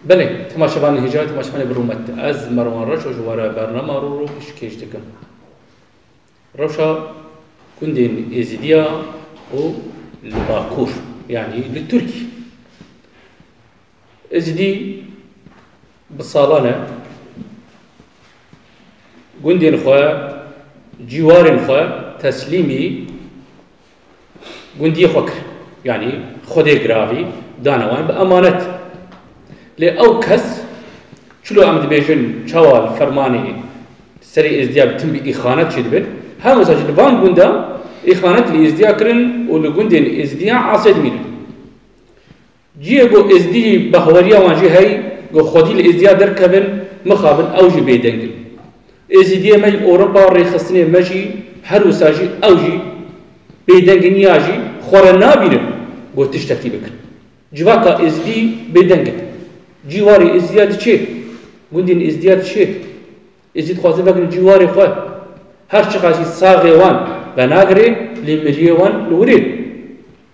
بله تماشاوان هجای تماشاوان برومت از مروان رش و جواره برنامه رو کش دکم روشا كندين إزديا و الباكور يعني للتركي إزدي بالصالانة كندين خوا جوار خوا تسليمي كندي خوك يعني خدي قرافي دانوان بأمانة لأو كس شلو عمد بيجن شوال فرماني سري إزديا بتم بإخانة شدبت هم مساجد بان كندا إخوانات اللي إزديا كرن ولقندين إزديا عاصد ميرن جيبو إزدي بهوريا وانجي هاي جو خدي الإزديا دركبن مخابن أوجي بيدنجل إزديا ماي أوروبا ريخصني ماجي هر وساجي أوجي بيدنجل ياجي خورنا بيرن جو تشتكي بكن جواكا إزدي بيدنجل جواري إزديا تشي قندين إزديا تشي إزدي خوازن بكن جواري خواه هر چقدر ساغه وان و ناگره لیمریه وان لورید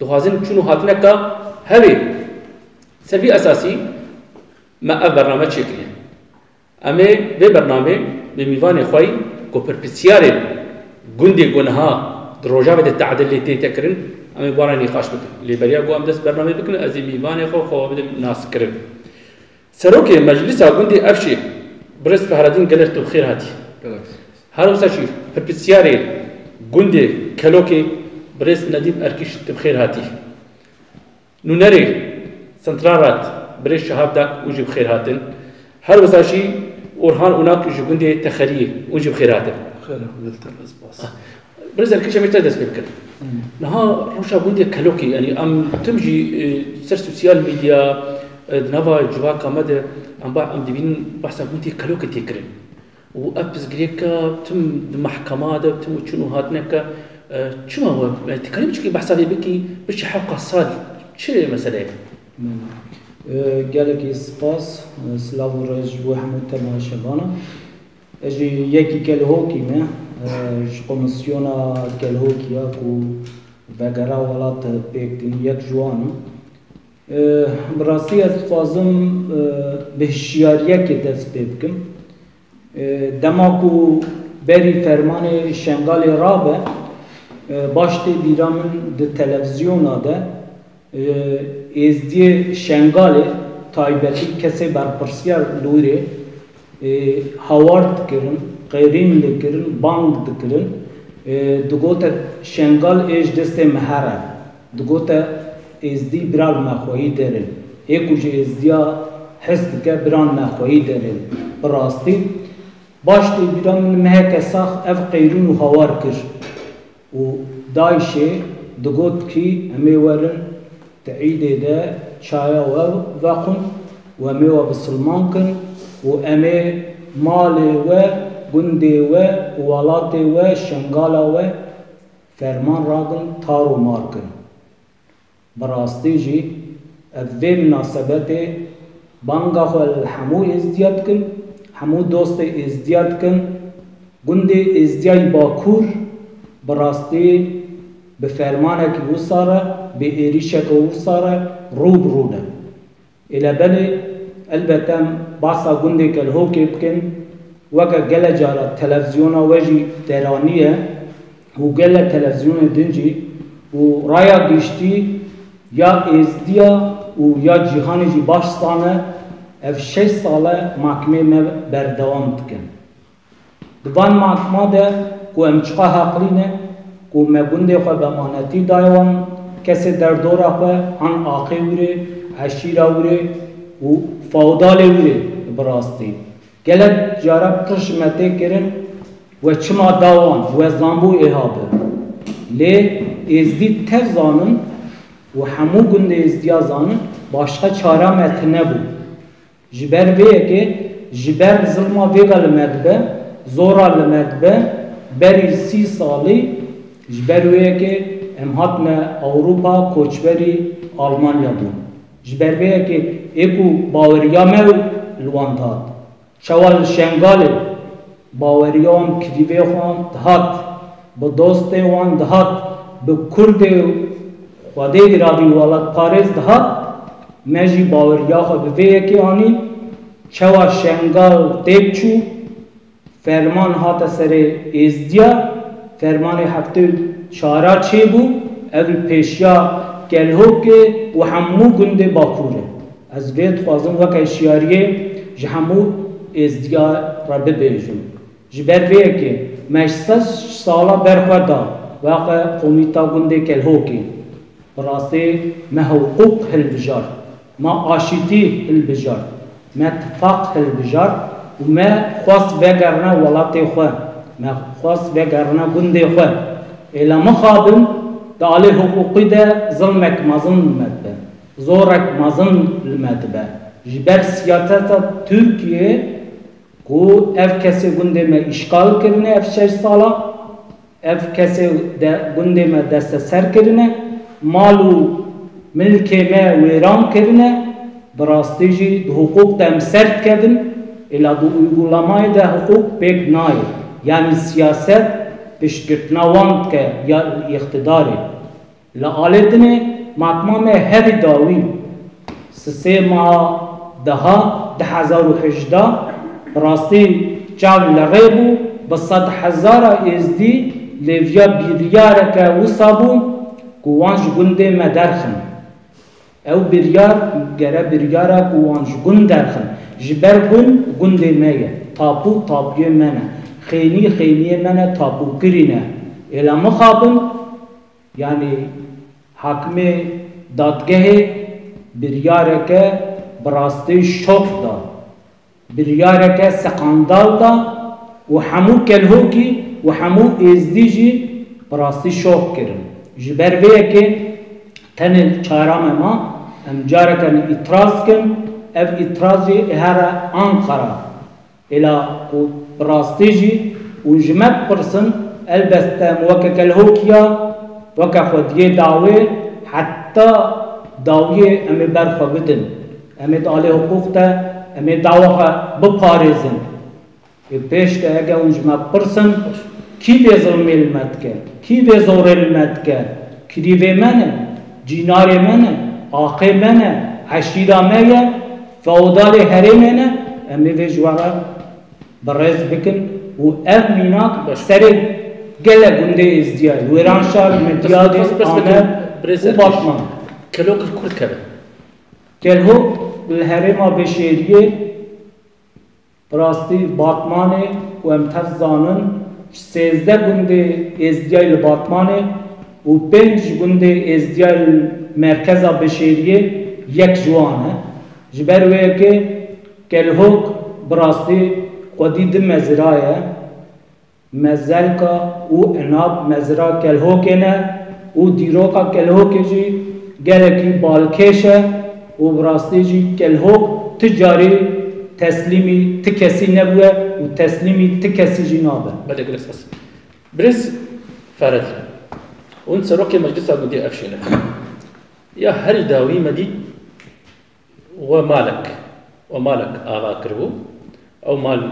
دخوازن چونو هاتنه که هلی سبی اساسی ما برنامه چکلیه اما به برنامه به میوان خوی کو پرپسیاره گندی گنها دروجا بده تعدیلی تکرن اما بارا نقاش بکن لیبریا گو ام دست برنامه بکن از میوان خو بده ناس کرن سروک مجلس گندی افشی برس فهردین گلر تو خیر هاتی هر وساشي بربسياري جندي كلوكي بريس نديم أركيش بخير هاتي نونري سنترالات بريس شهاب داك وجي بخير هاتن هر وساشي أورهان هناك وجي جندي تخريه وجي بخير هاتن خير قلت الأسباس بريس أركيش ميتا دس بكر نها روشا جندي كلوكي يعني أم تمجي سر سوسيال ميديا نبا جواكا مدى أم دبين بحثا جندي كلوكي تكرن وأبز غريكا تم محكمة ده تم شنو هاتنكا شو هو تكلم شكل بحسابي بكي بش حلقة صاد شو مسألة قالك سباس سلاف ورج وحمد تماشانا اجي يكي كالهوكي ما كوميسيونا كالهوكي اكو بقرا ولات بيكتين يك جوانو براسي اتخوازم بهشيارية كدس بيبكم دماکو بری فرمان شنگال رابه باشته دیرامن ده تلویزیون ده ازدی شنگال تایبتی کسی برپرسیار لوره هاوارد کرن قیرین لکرن بانگ دکرن دگوتا شنگال ایش دست مهره دگوتا ازدی برال مخواهی درن ایکوش ازدیا حس که بران مخواهی درن براستی باشتی بیرام مهک ساخ اف قیرون و هوار کر و دایشه دگوت کی امی ورن تعیید ده چایا و وقن و امی و بسلمان کن و امی مال و گندی و ولات و شنگال و فرمان راگن تارو مار کن براستی جی اوی مناسبت بانگا خو الحمو ازدیاد کن همو دوست ازدیاد کن گند ازدیای باکور براستی به فرمانه که او ساره به ایریشه که او ساره روب روده الا بله البته باسا گنده که الهو که بکن وکا گل جارا تلویزیون وجی درانیه و گل تلویزیون دنجی و رایا گشتی یا ازدیا و یا جهانی جی باشستانه اف 6 ساله محکمه ما بردوام دکن دوان محکمه ده کو امچقا حقلینه کو مگونده خو بمانتی دایوان کسی در دورا خو ان آقی وره عشیره وره و فودال وره براستی گلت جارب ترشمته کرن و چما داوان و زنبو احابه لی ازدی تف زانن و همو گنده ازدیا زانن باشقا چاره متنه بود جبر ویه که جبر ظلما ویگا لمدبه زورا لمدبه بری 30 سالی جبر ویه که امهاتنا اوروپا کوچبری آلمانیا بود جبر ویه که ایکو باوریا مو لوانداد شوال شنگال باوریام کدیوه خوان دهات با دوست وان دهات به کرد خواده گرادی والات پارز دهات مجی باوریا خو به یکی آنی چوا شنگال تیب چو فرمان هات سر ازدیا فرمان هفته چارا چه بو اول پیشیا کلهو که و همو گنده باکوره از وید خوازم وک اشیاریه جهمو ازدیا را ببیجون جبر وی که مشسس سالا برخوردا واقع قومیتا گنده کلهو که براسته ما حقوق هلبجار ما آشتی هلبجار ما اتفاق هلبجار و ما خواست بگرنا ولات خواه ما خواست بگرنا گنده خواه ایلا مخابن داله حقوقی ده ظلمک مظن مدبه زورک مظن المدبه جبر سیاست ترکیه کو اف کسی گنده ما اشغال کرنه اف 6 سالا اف کسی گنده ما دست سر کرنه مالو ملک ما ویران کرنه براستی جی حقوق دم سرد کردن الا دو uygulamayı da hukuk pek nayı yani siyaset pişkirtnavan ke ya iktidarı la aletine matmame her davi sese ma daha 2018 براستی چاو لغیبو بصد هزار ازدی لیویا بیریاره که وصابو کوانج گنده مدرخن او بیریار گره بیریاره کوانج گند درخن جبر گنده میه تاپو تاپیه منه خینیه منه تاپو کرینه الا مخابن یعنی حکم دادگه بیریاره که براستی شوک دا بیریاره که سقاندال دا و همو کلهو کی و همو ازدیجی براستی شوک کرن جبر بیه که تن چارام ما امجاره کن اتراز کن اف اترازی هر انقره الى براستی جی و جمت پرسن البسته موکه کلهو کیا وکه خودیه دعوه حتی دعوه امی برخوا بدن امی دعالی حقوق ده امی دعوه بپارزن پیش که اگه اونجا پرسن کی به ظلم علمت کرد کی به زور علمت کرد کریوه منه جینار منه آقه منه حشیدا منه فودال هره منه امی به جوارا برز بکن و اف میناک سر گله گنده ازدیای ویرانشار مدیاد آمد و باتمان کلوک کرد کرد کلهو بالهرم بشریه براستی باتمانه و امتر زانن 13 گنده ازدیای باتمانه و 5 گنده ازدیای مرکز بشریه یک جوانه جبر وی که کلهوک براستی قدید مزرایه مزلکا و اناب مزرا کلهوک نه و دیروکا کلهوک جی گلکی بالکشه و براستی جی کلهوک تجاری تسلیمی تکسی نبوه و تسلیمی تکسی جی نابه بله گلس بس برز فرد اون سروک مجلس آگودی افشینه یا هر داوی مدی ومالك آغا كربو أو مال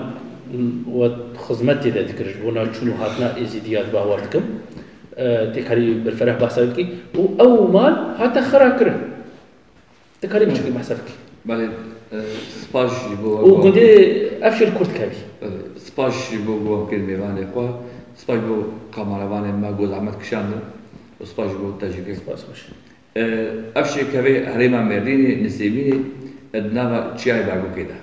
وخزمتي ذا ذكرج بونا شنو هاتنا إزيديات باورتكم تكاري بالفرح بحسابك أو مال هاتا خرا كره تكاري بشكل بحسابك بله سپاش بو وقندي أفشل كرت كابي سپاش بو كلمة وانه خوا سپاش بو قمروان ما جوز عمد كشان وسپاش بو تاجيك سپاس باش أفشل كابي هريما مرديني نسيبيني ادناغا چیای باگو کده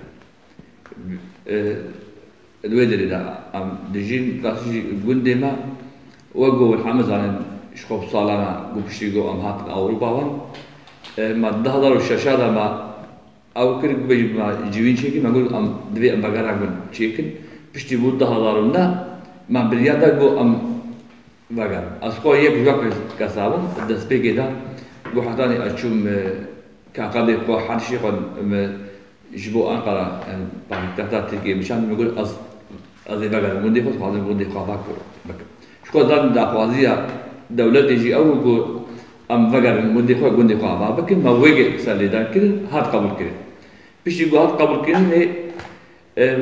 دوی داری دا ام دجین قاسي گنده ما وگو الحمد عن شخوب سالانا گو پشتی گو ام هات اوروبا وان ما ده دارو شاشادا ما او کرد بيجي ما جوين شيكي ما اقول ام دوی ام بقرا گون چیکن پشتی بود ده دارو نه ما بریادا گو ام بقر اسکو یک جواب کسابم دست بگی دا گو حتانی اچوم كقضية قوة حرشي قد جبوا أنقرة يعني بعد تحت تركيا مشان يقول أزي بقى مندي خص هذا مندي خافك بك شو قدر دا قاضية دولة تيجي أو يقول أم بقى مندي خو مندي خافك بك ما وجه سالي دا كده هاد قبول كده بيش يقول هاد قبول كده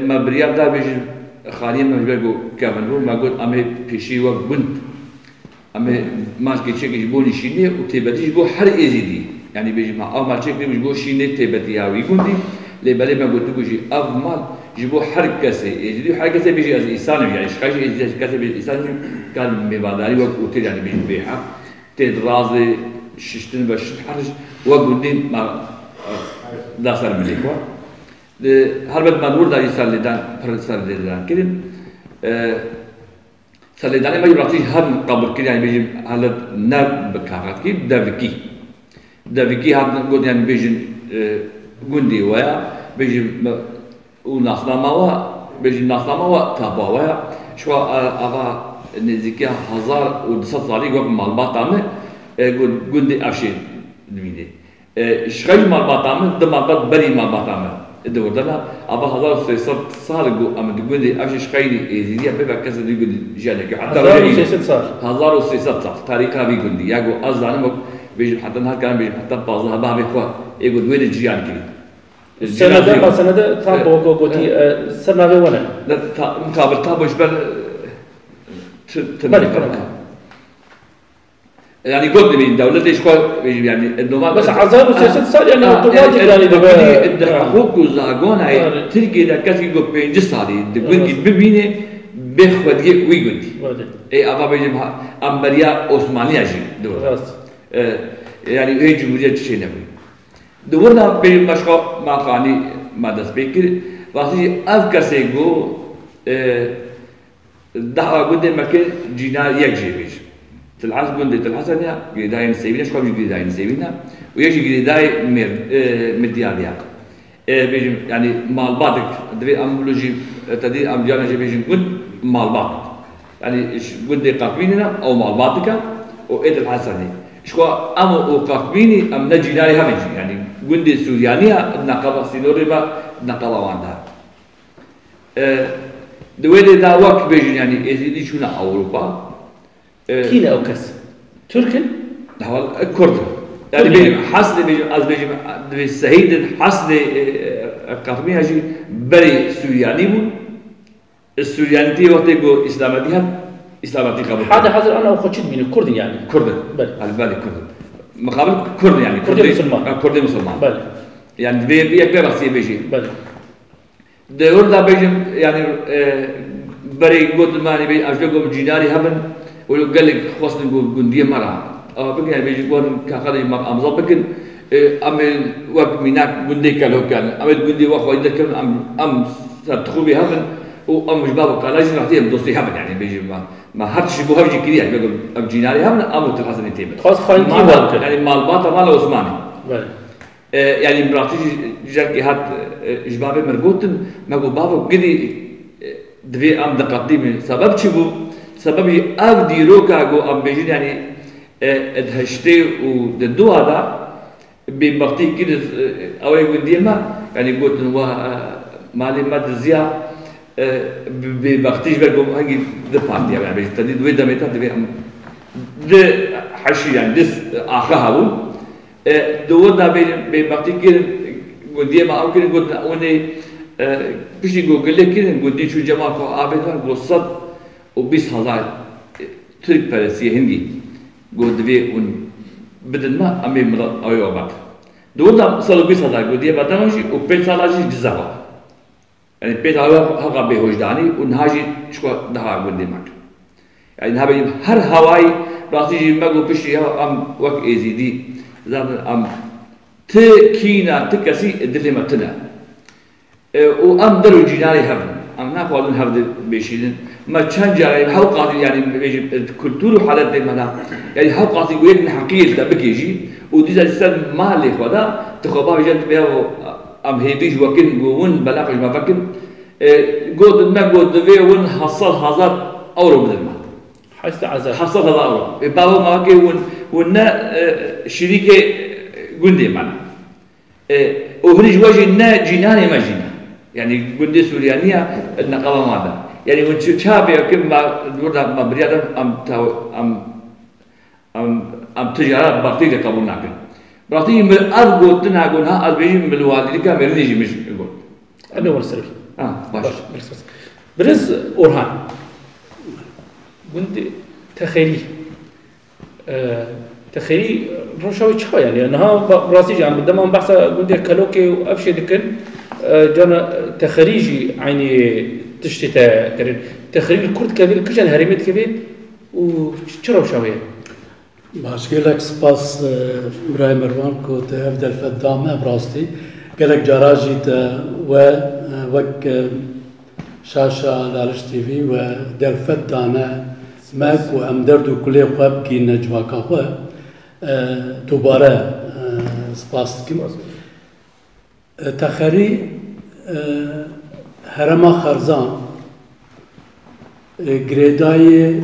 ما برياب دا بيجي خاليا ما بيقول كمان هو ما يقول أمي بيشي وقت بنت أمي ماسك شيء يجيبوني شيني وتبدي يجيبوا حر إزيدي يعني بيجي مع أو مال شكل بيجي بو شيء نتبتي أو يقولي لبالي ما قلت بيجي أو مال جيبوا حركة يجي حركة بيجي از إنسان يعني شخص يجي حركة بيجي إنسان كان مبادري وقت يعني بيجي بيحة تدرازي ششتن بس حرج وقولين ما داسر مليكوا هربت ما نور داري سالدان فرد سالدان كده سالدان ما يبراتي هم قبل كده يعني بيجي هلا ناب بكارات كي دافيكي هاد قلت يعني بيجي قندي ويا بيجي وناسنا ماوا بيجي ناسنا ماوا تابا ويا شو أبا نزيكيا 1200 صالي قبل مالبات عمه قندي أفشين دميني شغل مالبات عمه دمالبات بري مالبات عمه دوردنا أبا 1300 صار جو أم قندي أفشين شغلي إزيديا بيبقى كذا دي قندي جانك حتى 1600 صار 1600 صار تاريخها في قندي يا جو أزدان مك بيجي حتى نهار كان بيجي حتى بعضها بعض إخوة يقول وين الجيان كذي سنة تام بوكو قوتي سنة ولا لا مقابل تابوش بل يعني قلت من دولة إيش قال يعني إنه ما بس عذاب وسياسة صار يعني تواجد يعني ده حقوق وزاغون هاي تركي ده كذي جو بينج صاري تقول كي ببينه بخواد ويقولي إيه أبا بيجي أمبريا عثمانية جي دولة يعني هي جمهورية شيء نبي دورنا بين مشروع ما قاني ما دست بكر واسي أفكسي جو ده قدام مكان جينا يجي بيج تلعس قدام تلعسني جداين سيبنا شو كم جداين سيبنا ويجي جداي مديانيا بيج يعني مال بعضك دبي أمولوجي تدي أم جانا جي بيج قد مال بعض يعني قدام قاقبيننا أو مال بعضك أو إيه تلعسني شو أمو وقاقبيني أم نجيناي همجي يعني قندي سوريانية نقابة سينوريبا نقابة واندا دويلي دا وقت بيجي يعني إزيدي شونا أوروبا كينا أو كس تركن هو الكرد يعني بيجي حصل بيجي از بيجي سعيد حصل قاقبي هجي بري سورياني بو السورياني تي وقت جو إسلامتها إسلامتي قبل هذا حاضر أنا وخشيت من الكرد يعني كرد على بالي كرد مقابل كرد يعني كرد مسلمان بله يعني بيكبر راسي بيجي بله دور دا بيجي يعني بري قد ماني بيجي أشجعهم جيناري هبن ولو قال لك خاصة نقول جندية مرة بقى يعني بيجي قارن كخالي ما أمزح بكن أمل وقت مناك جندي كله كان أمل جندي وقت إذا كان أم تدخل هبن وأم مش بابا قال لازم نعطيهم دوستي هبن يعني بيجي ما حدش يبغى يجي كذي يعني بيقول أم جيناري هبن أم تلحسن يتيم خاص خاين كي يعني مال باطا مال عثماني بله يعني مراتي جالكي هات جبابي مرقوتن ما قو بابا قدي دوي أم دقاتي سبب شبو سبب أف ديروكا قو أم بيجين يعني ادهشتي وددو هذا بمقتي كده أو يقول ديما يعني قلت إنه مالي ما تزيا بمقتيش بقول هنجي ده بارتي يعني بيجي تدي دوي دميتا دوي أم ده حشي يعني دس آخرها هو دورنا بمقتي كده قل ديما أو كده قلت أوني بيجي قل لك كده قل دي شو جماعة عابدها قل صد و20,000 ترك برسية هندي قل دوي ون بدل ما أمي مرض أو يوبك دورنا صلوا 20,000 قل ديما تنوشي و5 سال أجي جزاها يعني 5 سال هذا بهوجداني ونهاجي شو ده قل ديما يعني هذا هر هواي راسي ما قل بيشي أم وق إزيدي زمان أم تكينا تكسي الدليل تنا وأم درو جيناري هم أم ناقولن هذا بيشيلن ما كان جاي هاو قاضي يعني بيجي الكولتور وحالات دي منا يعني هاو قاضي وين حقيقة ده بيجي ودي زي مالي خدا تخبا بيجي بيها أم هيبيج وكن جون بلاقي ما فكن جود ما جود في ون حصل 1000 أورو بدل ما حصل 1000 أورو بابا ما كي ونا شركة جندي معنا وهني جواجي نا جيناني ما جينا يعني جندي سوريانية النقابة ماذا يعني وانت شابي كم ما دورنا ما بريادم أم تجارة بقتي قبول ناقل بقتي من أرجو تناقون ها أربعين من الوالد كم يرنيجي مش يقول أنا هو السبب باش برز أورهان قلت تخيلي روشاوي تشا يعني انها براسي عم بدهم بحث قلت كلوكي وافشي دكن جانا تخريجي عيني تشتتا كرين تخريج الكرد كبير كشان هرمت كبير وشرو شويه باش قالك سباس براي مروان كنت افدى الفدامه براستي قالك جراجي وك شاشه لارش تي في ودل فدانه سماك وامدرد وكلي خواب كي نجواكا خو دوباره سپاس دکم تخری هرما خرزان گریدای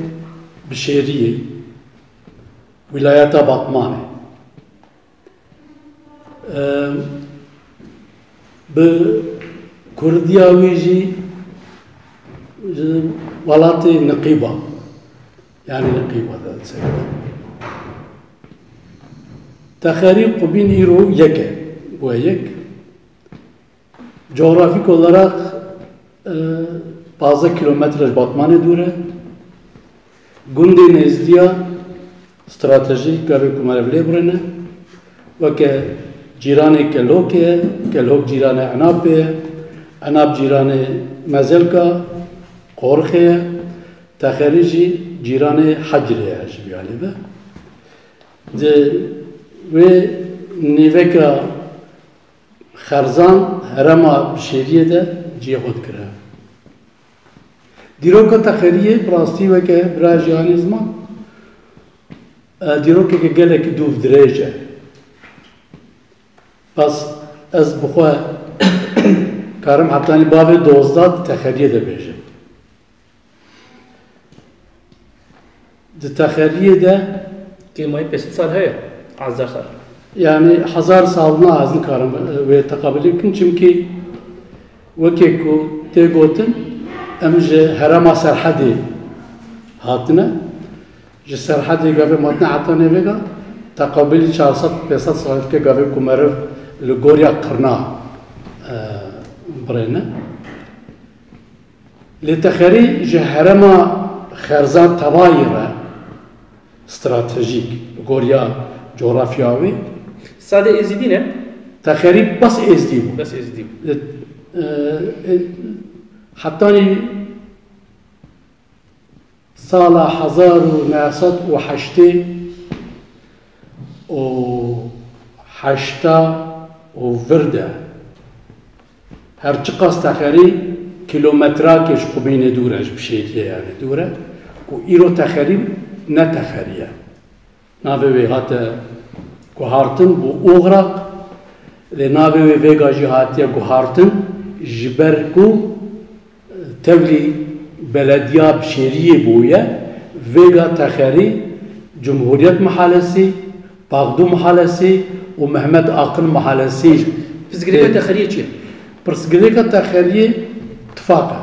بشیری ولایت باطمانه به کردیا ویجی ولات نقیبه يعني نقيبة هذا السيد تخاري قبين إيرو يكا ويك جغرافيك olarak 15 kilometre batmanı dure Gundê nêzdiya stratejîk gavê ku me li birîne weke cîranê Kelok ye, Kelok cîranê Enabê ye, Enab cîranê Mezelka, Qorxê ye, Texerî jî cîranê Hecrê ye ji biyanê ve. Di wê nêveka Xerzan herema Bişêriyê de ciyê xwe dikire. Dîroka Texeriyê bi rastî weke bira jiyanê ziman dîrokeke gelekî dûv dirêj e. Bas ez bi xwe karim hetanî bavê 12 Texeriyê de bêjim. Di Texeriyê de Kêmayî 500 sal heye, 1000 sal. Yani 1000 salına az nikarim ve takabül bikim çünkü wekê ku tê gotin em ji herema Serhedê hatine ji Serhedê gavê matine heta nêvêga takabülî 400-500 salîke gavê ku meriv li goriya Qirna birêne. Lê Texerî ji herema Xerzan tevayî re stratejîk goriya coğrafya wê Sade Êzîdî ne? Texerî bas êzdî bû. Bes Êzîdî bû. Hetanî sala 1908 û heşta û vir de her çi qas Texerî kilometrakê ji Qubînê dûr e ji Bişêriyê yani dûr e û îro Texerî ne Texerî ye. Navê wê hate guhartin bû Oğraq lê navê wê vêga jî hatiye guhartin ji ber ku tevlî belediya Bişêriyê bûye vêga Texerî Cumhuriyet Mahallesî, Baxdû Mahallesî û Mehmet Aqil Mahallesî. Pirsgirêka Texeriyê çi ye? Pirsgirêka Texeriyê tifaq e.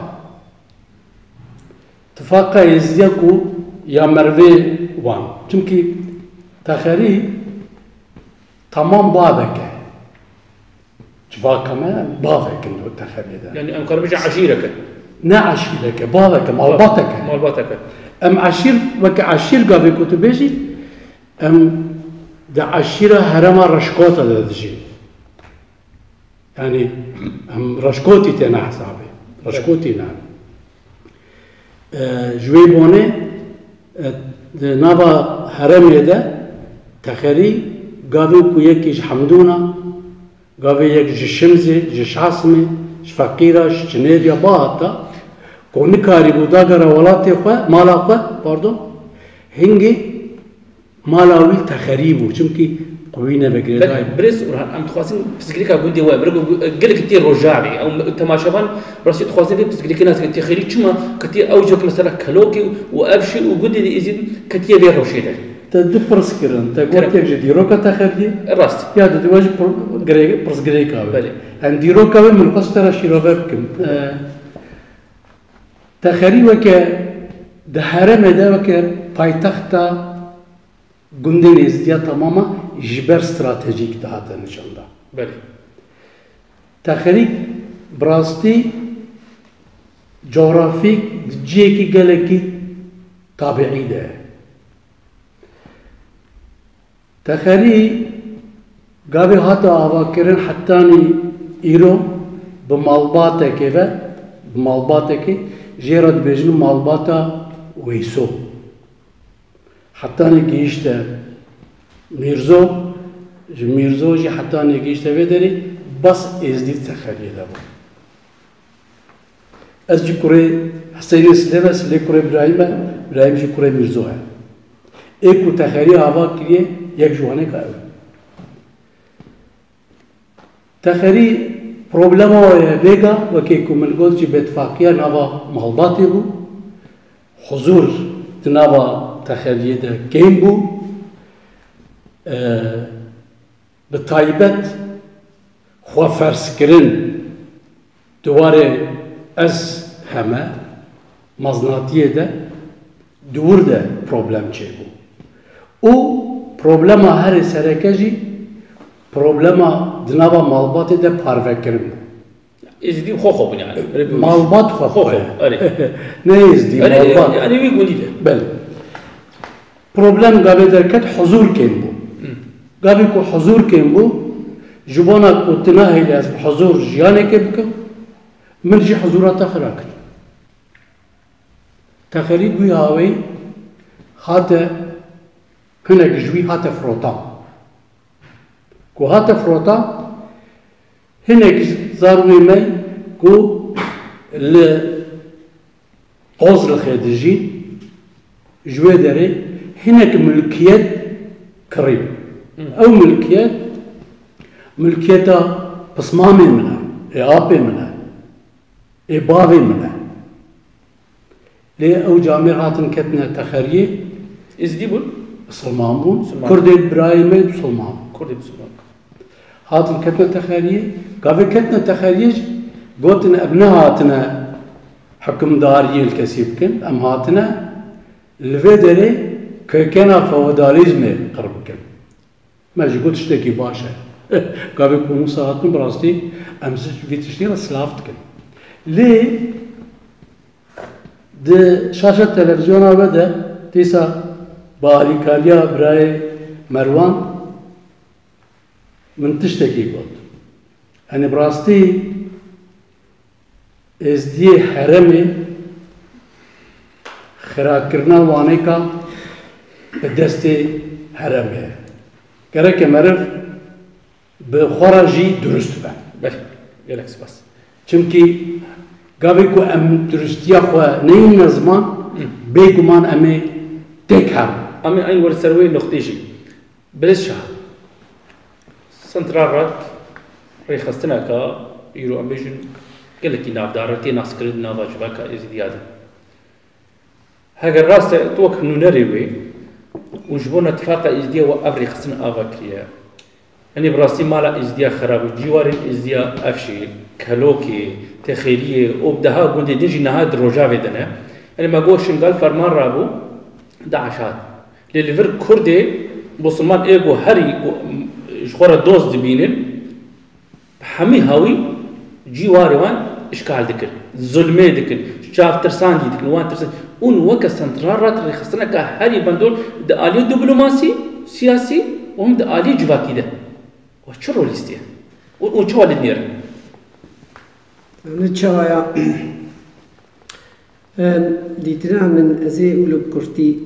Tifaqa êziya ku ya mervê wan. Çünkü Texerî tamam bavek e. Civaka me bavek in Texerî'de. Yani em karım aşîreke. Ne aşîreke, bavek e, malbatek e. Malbatek e. Em aşîr veke aşîr gavê ku tu bêjî em di aşîra herema Reşkota de dijîn. Yani em Reşkotî têne hesabê. Reşkotî ne. Ji wê bonê di nava heremê de Texerî gavê ku yekî ji Hemdûna, gavê yek ji Şimzê, ji Şasmê, ji Feqîra, ji Cinêrya ba hata ku nikarî bû dagera welatê xwe, mala xwe, pardon, hingê mala wî Texerî bû. Çünkü qwîne vegirêdayê. Birês Orhan, em dixwazin pirsgirêka gundê we, gelek tê rojavê, ew temaşevan rastî dixwazin vê pirsgirêkê nas Texerî çima ketiye ewcek mesela Kelokê û Evşê û gundê de Êzîdî ketiye vê rewşê de. Te du pirs kirin, te gotek ji dîroka Texeriyê Rast. ya te diwajî pirsgirêka we. بله. Em dîroka we min xwest te re şîrove bikim. Texerî weke di heremê de weke paytexta gundên êzdiya tamama ji ber stratejîk dihate nişanda. Belê. Texerî bi rastî coğrafîk di ciyekî gelekî tabiî de ye. تخری گاوی هات آوا کردن حتانی ایرو به مالبات که و مالبات که جیراد بیشتر مالباتا ویسو حتانی گیشته میرزو جی حتانی گیشته و داری بس ازدی تخری دارم. از جی کره حسین سلی کره ابراهیم جی کره میرزو ہے. ایک تخری هوا کریه یک جوانه کاره. تخری پروبلم های بیگا و که کملگود جی بتفاقیه نوا مالباتی بو حضور نوا تخریه ده کیم بو به تایبت خوا فرس کرن دواره از همه مزناتیه ده دور ده پروبلم چه بو او پروبلم هر سرکجی پروبلم دنوا مالبات ده پارو کرن ازدی خو بنی يعني مالبات خو نه ازدی مالبات يعني بيقولي له بله پروبلم گاوی درکت حضور کن بو گاوی کو حضور کن بو جبانا کو تناهی از حضور جیانه که بکن من جی حضورات خرا کرد تخریب بوی هاوی هاته هنگ جوی هاته فروتا کو هاته فروتا هنگ ضروری می کو ل قوز الخدجی جوی داره هناك ملكيات كريم او ملكيتها بصمامي منها ايابي منها ايبابي منها ليه او جامعات كتنا تخريه ازديبون سلمان كرد ابراهيم سلمان كردي بسلمان هاتن كتنا تخريه قبل كتنا تخريه قلتنا ابنهاتنا حكم داري الكسيب كن ام هاتنا الفيدري كنا فوداليزم قرب كن ما جيقول تشتكي باشا قابل كونو ساعتنا براستي امس في تشتير سلافت كن ليه ده شاشة تلفزيون بدا تيسا باليكاليا براي مروان من تشتكي قلت انا براستي ازدي حرمي خراكرنا وانيكا دستی حرمه گره که مرف به خارجی درست بند بله گلک سپاس چونکی گاوی کو ام درستیا خو نیم نظمان بیگمان امی تک هم امی این ور سروی نقطه‌ای بلش شاه سنترالات ریخستنا کا یورو امبیشن گلکی نافدارتی ناس کرد نواجبا کا ازدیاد هاگر راست توک نونری وی وجبونا اتفاق ازديا وابري خصنا افاكريا يعني براسي مالا ازديا خراب جوار ازديا افشي كلوكي تخيليه وبدها قندي ديجي نهاد روجافي دنا يعني ما قول شنقال فرمان رابو دعشات لليفر كردي بوسلمان ايغو هري جخورا دوز دبينن حمي هاوي جواري وان اشكال دكر ظلمي دكر شاف ترسان دي دكر وان ترسان اون وقت سنترالات اللي خصنا كهري بندول ده آلي دبلوماسي سياسي وهم ده آلي جواكي ده وشو رول يستيه وشو والد نير نتشايا ديتنا من ازي اولو كرتي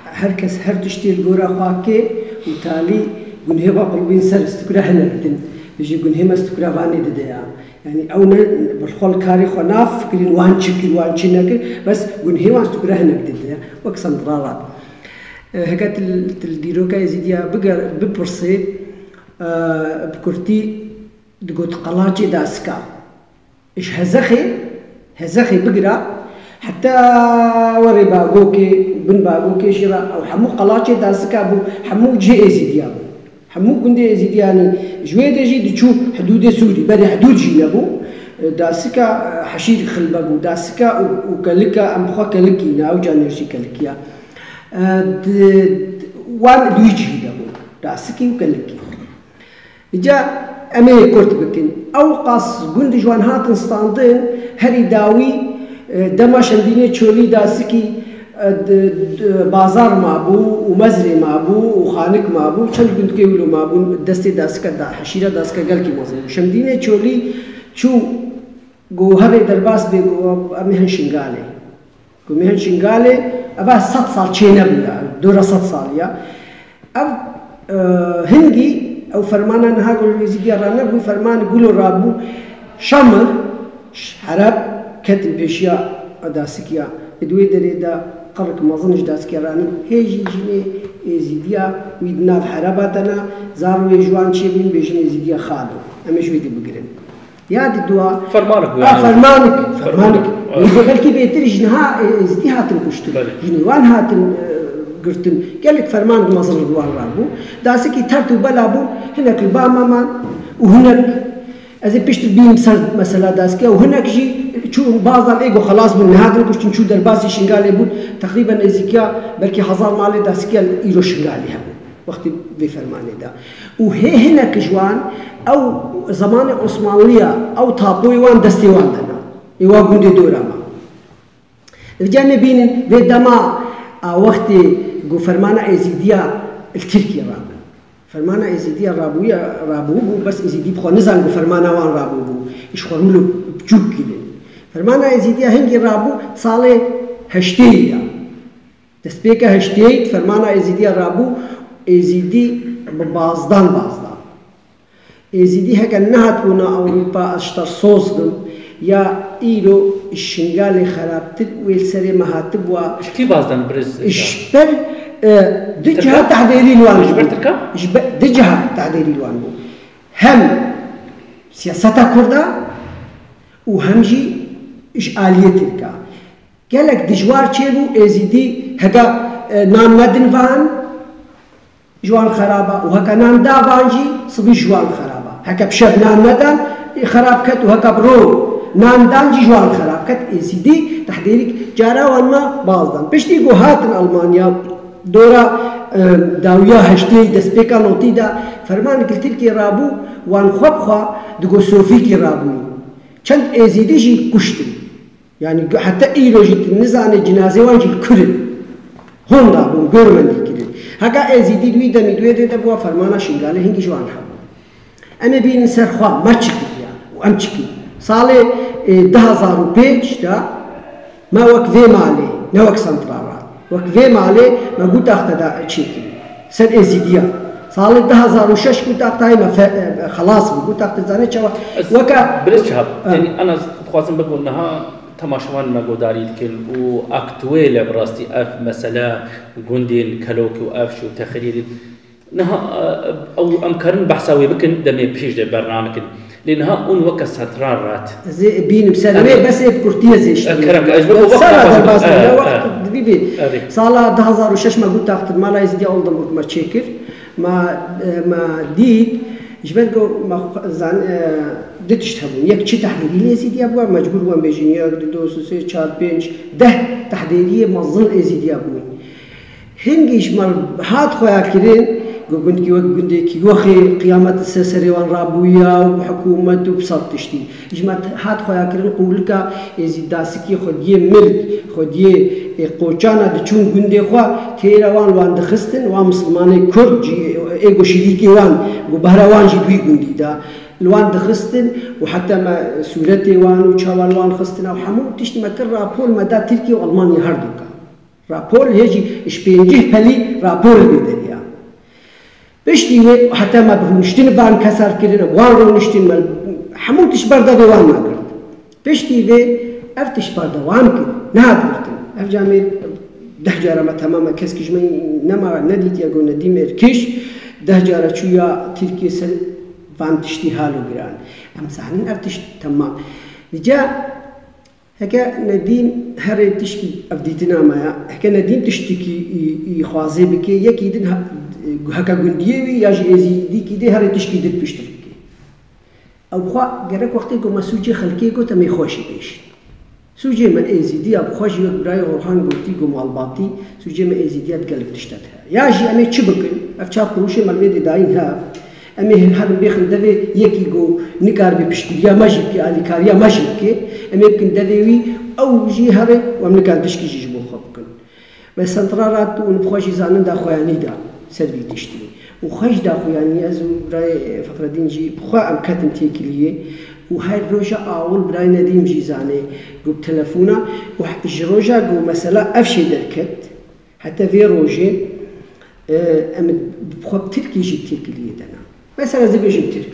هركس هر تشتي الجورا خاكي وتالي قنهبا قلبين سلس تكره هنا بدن يجي قنهما استكره فاني دديا يعني او بالخول كاري خناف كلين وانشي نكر بس قنهما استكره هنا بدن وك سنترالات هكات الديروكا يزيديا بقر ببرسي بكرتي دقوت قلاجي داسكا ايش هزخي بقرا حتى وري باغوكي بن باغوكي شرا او حمو قلاجي داسكا بو حمو جي يزيديا حمو كندي يزيدياني جوي دجي دشو حدود سوري بري حدود جي ابو داسكا حشير خلبابو داسكا وكلكا ام خو كلكينا او جانيرشي كلكيا وان دويجي دابو داسكي وكلكي جا امي كورت بكن او قاس قند جوان هاتن ستاندين هري داوي دما شنديني تشولي داسكي بازار مابوو و مەزرێ مابوو و خانک مابوو چەند گوندکەی ولو مابوون دەستی داسکەدا حەشیرە داسکە گەلکی مەزن شەمدینێ چۆلی چوو گۆ هەرێ دەرباس بێ ئەمێ هەن شنگالێ گومێ هەن شنگالێ ئەبا 100 ساڵ چێ نەبووە دۆرە 100 ساڵیە ئەو هەنگی ئەو فەرمانە نەها گۆڵێزی گێڕانە بووی فەرمانی گول و ڕابوو شەمر حەرەب کەتن پێشیە ئەداسکیە دوێ دەرێدا قەڵک مەزنش داسکێڕانن هێژی ژینێ ئێزیدیە وی ناو حەرەباتەنە زار وێ ژوان چێ بوون بێژن ئێزیدیە خاڵ ئەمە شوێتی بگرن یادی دووە فەرمانک بەگەلکی بێتری ژنها ئێزیدی هاتن کوشتن ژنیوان هاتن گرتن گەلێک فەرمان مەزن دووان ڕابوو داسکی تەرت و بەلا بوو هەنێک بامەمان و هەنێک ئەزێ پشت بیم سەر مەسەلا داسکە و هەنێکژی چون بازار ئێگۆ خلاص بوون نهاتن کوشتن چوو دەرباسی شنگالێ بوون تقریبا نزیکە بەلکی 1000 ماڵێ داسکە ئیرۆ شنگالی هەبوو وەختی بێ فەرمانێدا و هێنێک ژوان ئەو زمانی عوسمانلیە ئەو تاپۆی وان دەستی وان دەنا ئێوا گوندێ دۆرەما جا نەبینن بێ دەما وەختی گو فەرمانە ئێزیدیە ترکیە ڕابن فەرمانە ئێزیدیە ڕابوو بوو بەس ئێزیدی بخوا نزان گو فەرمانەوان ڕابوو بوو ئیشخۆرمل و بچووک گیرن فەرمانە ئێزیدیە هەنگی ڕابوو ساڵێ هەشتەیدا دەستپێکە هەشتەیت فەرمانە ئێزیدیە ڕابوو ئێزیدی بازدان ئێزیدی هەکە نەهاتبوونە ئەوروپا ئەشتەر سۆزدم یا ئیرۆ شنگالی خراپتر وێلسەرێ مەهاتبووە شتی بازدان برز اشبر دو جهة تعديلي الوان دو جهة تعديلي الوان هم سياسة كردا وهم جي آلية تلك قالك دجوار تشيبو ازيدي هكا نان مدن فان جوان خرابة وهكا نان دافان جي صبي جوان خرابة هكا بشب نان مدن خراب كت وهكا برو نان دان جي جوان خراب كت ازيدي تحديرك جارا وانما بازدان بشتي قو هاتن ألمانيا دورا داویا هشتی دەستپێکا نۆتیدا فەرمانێکی ترکی ڕابوو وان خوابخوا دگۆ سۆفیکی ڕابووی چەند ئێزیدیژی کوشتن یعنی حتى ئیرۆژی نزانێ جنازێوانجی کردن هۆندا بوون گۆرمەندی کردن هەکا ئێزیدی دوی دەمی دوێ دێ دەبووە فەرمانە شنگالە هەنگی جوان هەبوو ئەمە بینن سەرخوا مەچکردیان و ئەم چکی ساڵێ 2005 دا ما وەک vê malê ne wek sentral وەک vê malê me gutaxte da çêkirî ser êzîdiya salê 2006 gutaxtayê me xelas bû gutaxte zanê çawa weka برز çap ana dixwazim bibû niha temaşevan me godarî dikir û aktuêle bi rastî ev mesela gundên kelokî û ev şû texirîrî niha ew em karin behsa wê bikin demê pêş de bernamekin لأن ها أون وقت ستران رات. زي بيني بسلمي بس بكرتية زيش. كلام أجمل وقت. صار بس لا وقت بيبي. صار 2006 ما قلت أخذ ما لا يزدي أول ضمك ما تشكر ما ديد جبتكو ما زان دتشتهبون يك شيء تحديدي ليه زيدي أبوه مجبور وان بيجيني أقدر دوس سي شار بينش ده تحديدية مظل زيدي أبوه. هنجيش مال هاد خويا كرين قلت كي وقت كي وخي قيامة السسري والرابوية وحكومة وبسط تشتي جماعة هاد خويا كرين قولك إذا داسكي خديه ملك خديه قوچانا دچون گنده خوا تیرا وان دخستن وان مسلمانه کرد جي ايگو شريكي وان وبهروان جي دوي گندي دا الوان دخستن وحتى ما سورتي وان وشاوال وان خستن وحمو تشتي ما كر رابول مدى تركيا والمانيا هردوكا رابول هيجي اشبينجه بلي رابول بيدريا بشتي حتى ما برونشتين بان كسر كده وان رونشتين مال حمو تشبردا وان ما كرد بشتي افتش بردا وان كده نهاد مرتين اف جامعه 10 جاره ما تماما كسكش من نما نديت يقول نديم اركش 10 جاره شويه تركيا سل فان تشتي حالو جران ام سحنين افتش تمام جا هكا نديم هري تشكي افديتنا ما هكا نديم تشتكي يخوازي بك يكيدن هكا گنديوي يا جيزي دي كده هري تشكي دت بيشترك او بخوا جرك وقتي كو مسوجي خلقي كو تمي خوشي بيش سوجي من ايزيدي ابو خوشي براي روحان قلتي كو مالباتي سوجي من ايزيدي اتقلب تشتتها يا جي امي تشبكن افشار قروشي مالميدي داين ها امي هذا بيخل دبي يكي جو نكار بيشتريا ماجي كي علي كاريا ماجي كي امي يمكن دبي او جي هري ومن كان تشكي جي بو خبكن بس سنترالات ونبخوشي زانن دا خواني دا سلبي تشتي وخش دا خواني ازو براي فخر الدين جي بخوا ام كاتن تيكليه وهاي الروجا اول براي نديم جي زاني قب تلفونا وجروجا قو مثلا افشي دركت حتى في روجي ام بخوا بتركي جي تيكليه دنا مثلا زي بيجي ترك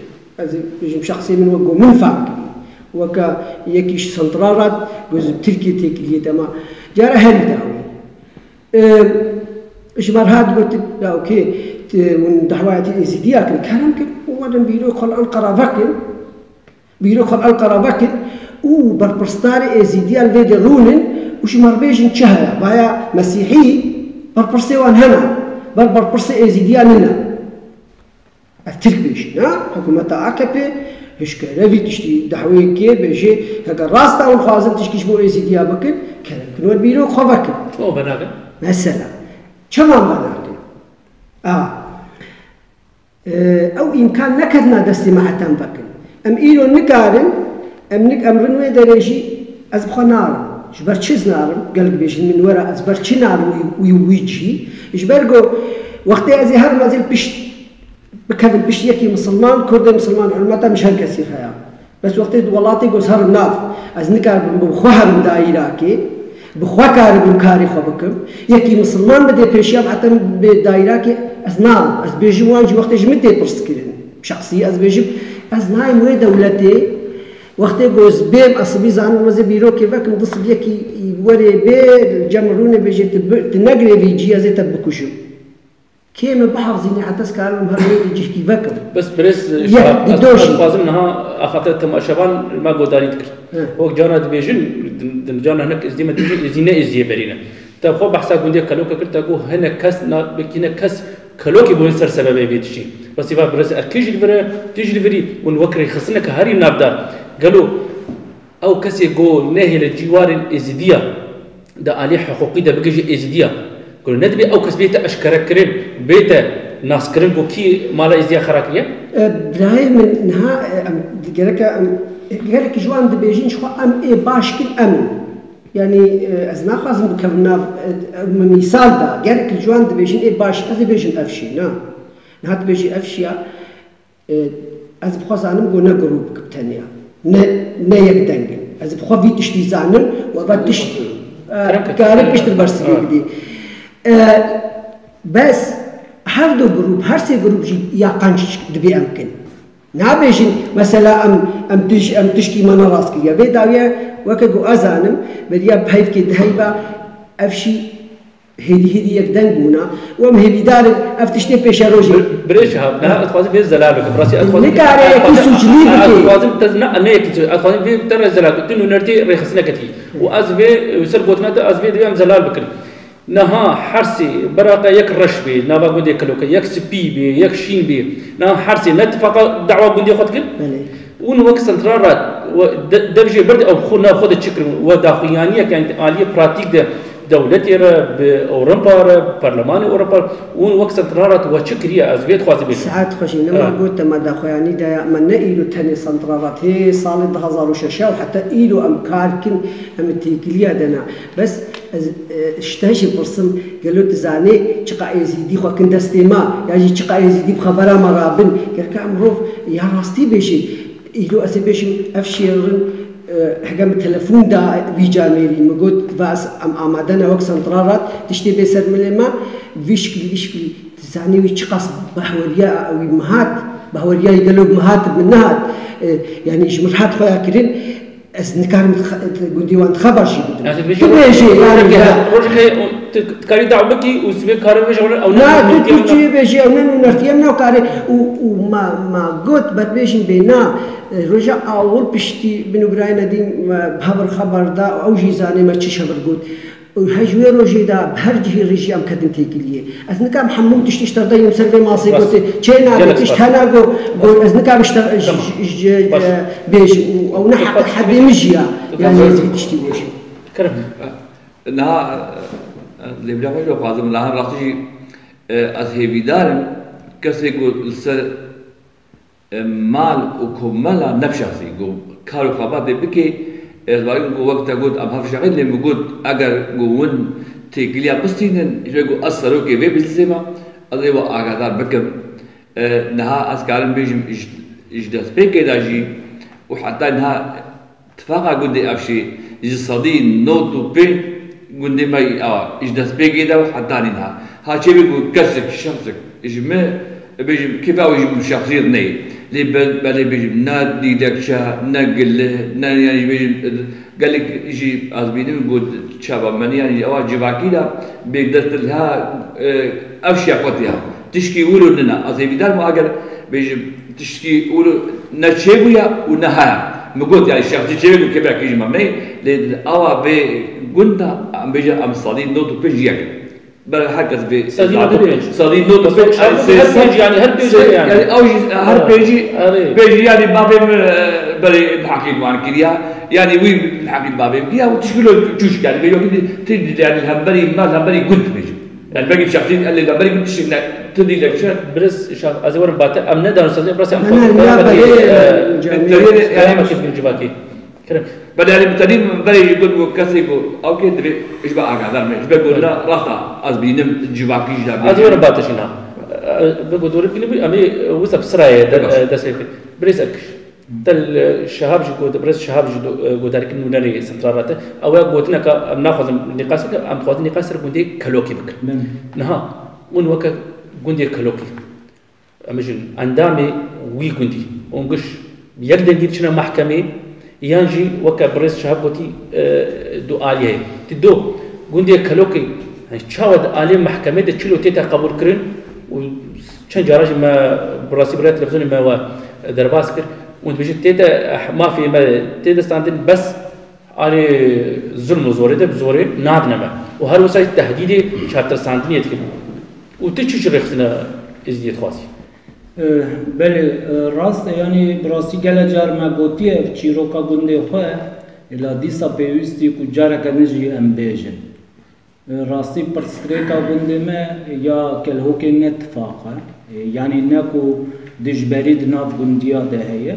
زي بيجي شخصي من وقو منفع وكا يكيش سنترالات جوز بتركي تيكليه دما جارة هل داوي إجمار هاد قلت لا أوكي من دعواتي إزيديا كان ممكن وبعدين بيرو خل أنقرة فكر بيرو خل أنقرة فكر وبربرستاري إزيديا الفيدي رونن وشمار بيجن شهرة بايا مسيحي بربرستي وان هنا بربرستي إزيديا لنا الترك بيجي حكومة عكبة هش كرافي تشتي دعوة كي بيجي هكا راستا والخازم تشكيش بو إزيديا بكر كلام كنوات بيرو خفكر أو بناقة مثلا كمان بناقة أو إمكان نكدنا دستي مع تنفكر أم إيلو نكارن أم رنوي دريجي أزبخ نارم جبرتشز نارم قلب بيجي من وراء أزبرتش نارم ويويجي جبرجو وقتها أزي هر مازال بيش بكذا بيش يكي مسلمان كرد مسلمان علماء مش هالكثير خيال بس وقتها دولاتي جوز هر ناف أز نكار بخوها من دايراكي بخوا كار بمكاري خبكم يكي مسلمان بدي بيشياب حتى بدايراكي أز نار أز بيجي وانجي وقت جمتي برسكرين شخصية أز بيجي أز ناي موي دولتي وقت جوز بيم أصبي زانو مزي بيرو كيفك مدص بيكي وري بي جمروني بيجي تنقري بيجي أزي تبكوشو كيما بحافظيني حتى سكارم هرمي يجي كيفك بس بريس لازم انها اخطت تم شبان ما قداري ذكر وقت جانا دبيجن جانا هناك ازديما تجي ازينا ازي برينا طيب خو بحسا قندي كلوكا كرتا جو هنا كاس بكينا كاس كلوكي بونسر سبب بيتشي بس يبقى بريس اكيج الفرا تيجي الفري ونوكري خصنا كهاري نابدار قالوا او كاسي جو نهي للجوار الازديا ده عليه حقوقي ده بيجي ازديا قالوا ندبي او كاس بيتا اشكرك كريم بيتا ناس كريم جو كي مالا ازديا خراكيه براي من نها قالك جوان دبيجين شخو ام اي باشكل امن يعني ازنا خازم بكرنا مثال دا قالك جوان دبيجين اي باش از بيجين افشي نا بيجي افشيا از بخوا زانم قلنا جروب كبتانيا نا يقدنجن از بخوا في تشتي زانم وبعد تشتي قالك بيشتر برسي بدي بس هر دو جروب هر سه جروب جي يقانش دبي امكن نابيجين مثلا ام تشكي مانا راسكي يا بي داويا وكجو ازانم بديا بهيف كي دهيبا افشي هدي يقدنجونا وام هدي دار افتشتي بيشاروجي بريش ها لا اتخاذ في الزلال براسي اتخاذ نكاري كي سوجلي اتخاذ تزنا اميك اتخاذ في ترى الزلال تنو نرتي ريخسنا كتي واز في يسر بوتنا از في ديام زلال بكر نها حرسي براقة يك رشبي نابا قندي كلوكا يك سبي بي يك شين بي نها حرسي نتفق دعوة قندي خد كل ون وقت سنترالات دبجي برد او خنا خد الشكر وداخليانية كانت آلية براتيك ده دولتي بأوروبا برلمان أوروبا ون وقت سنترالات وشكرية أزبيت خوازي بيه ساعات خوشي نما قلت ما داخلياني ده من إيلو تاني سنترالات هي صالة هزار وشاشة وحتى إيلو أمكاركن أمتيكليا دنا بس اشتهي برسم قالوا تزاني شقا يزيدي خو كن دستيما يجي شقا يزيدي بخبره مرابن قال كامروف يا راستي بيشي يلو اسبيشي افشيرن حقام التلفون دا بيجاميري مقول فاس امادنا وقت سنترالات تشتي بيسر ملما فيشكلي تزاني ويشقاس بحوريا او مهات بحوريا يقالوا مهات منها يعني جمرحات خويا كرين نكارم قنديوان تخبر شيء تبيجي يعني روجك تكاري دعوبكي وسبي كارم بيجي أو لا تيجي بيجي أو نرتيمنا وكاري وما قلت بتبيجي بينا رجع أول بشتي بنوبراينا دي بهبر خبر دا أو جيزاني ما تشي شبر قلت وهجوي روجي دا بهرجه رجي أم كدن تيكليه أزنك أم حموم تشتر دا يوم سرفي ماسي قلت شينا تشتهنا قول أزنك أم اشتر بيج أو نحق حد مجيا يعني يزيد تشتي بيج كرم لا اللي بيعمل له فاضل لا راسي أذهبي دارم كسي قول سر مال وكملا نفشاسي قول كارو خبر بكي إذا وقت أقول أم هفشغل لي مقول أجر قوون تيجليا بستينن يقول أثروا كيف بالزما الله وأقدر بكم نها أذكارن بيجم إجداس بيك داجي وحتى نها اتفاقا قد أفشي يصدين نوتو بي قد ما إجداس بيك دا وحتى نها ها شيء بيقول كسك شخصك إجمع بيجم كيف أو يجم شخصية ني لي بل بيجم نادي دكشا نقل نا يعني بيجم قال لك يجي أزبيني قد شباب من يعني أو جباكي دا بيقدر لها أفشي أقوتها تشكي يقولوا لنا أزي بدال ما أقدر بيجم تشكي يقولوا نشيبويا ونهاية مقول يعني الشخص يشيبوا كيف يجي ممني لأن أوا بقولنا عم بيجي أم صليب نوتو بيجيك بل هكذا صليب نوتو بيجي يعني هل بيجي يعني أو هل بيجي يعني ما بين بري الحقيقة وعن كذا يعني وين الحقيقة ما بين كذا وتشكيله جوش يعني بيجوا كذا تدي يعني الهمبري ما الهمبري قلت بيجي يعني باقي شخصين اللي الهمبري قلت شيء تدي لك شيء برس شاف أزور بات أم ندار نصلي برس أم يعني ما كيف بنجباكي كلام بدل يعني بتدين بري يقول كسي يقول أو كده إيش بقى قادر ما إيش بقول لا راسا أزبينم جباكي جدا أزور بات شينا بقول دوري كلي أمي وسب سرايا دسيك بريس أكش تل شهاب جود بريس شهاب جود دارك نونري سنتراته أو قوتنا كناخذ نقاش أم خذ نقاش رجودي كلوكي بك نها من وك جودي كلوكي أمجن عندامي وي جودي ونقش يقدر يجيب شنا محكمة يانجي وك بريس شهاب قوتي دو آلية تدو جودي كلوكي شاود آلية محكمة تشيلو تيتا قبول كرين وشن جراج ما براسي برات تلفزيون ما هو درباس كر وانت بيجي تيتا ما في ما تيتا ستاندين بس على ظلم وزوري ده بزوري نادنا وهر وسائل تهديدي شارتر ستاندين يتكلم وتشوش رخصنا ازدياد خاصي بله راست يعني براسي جل جار ما قوتيه چیروکا گنده خواه الا دیسا پیوستی کو جارا کنجی ام بیجن راستی پرسکریکا گنده ما یا کلهوکی نتفاقه يعني ناكو دجبريد ناف گندیا ده هي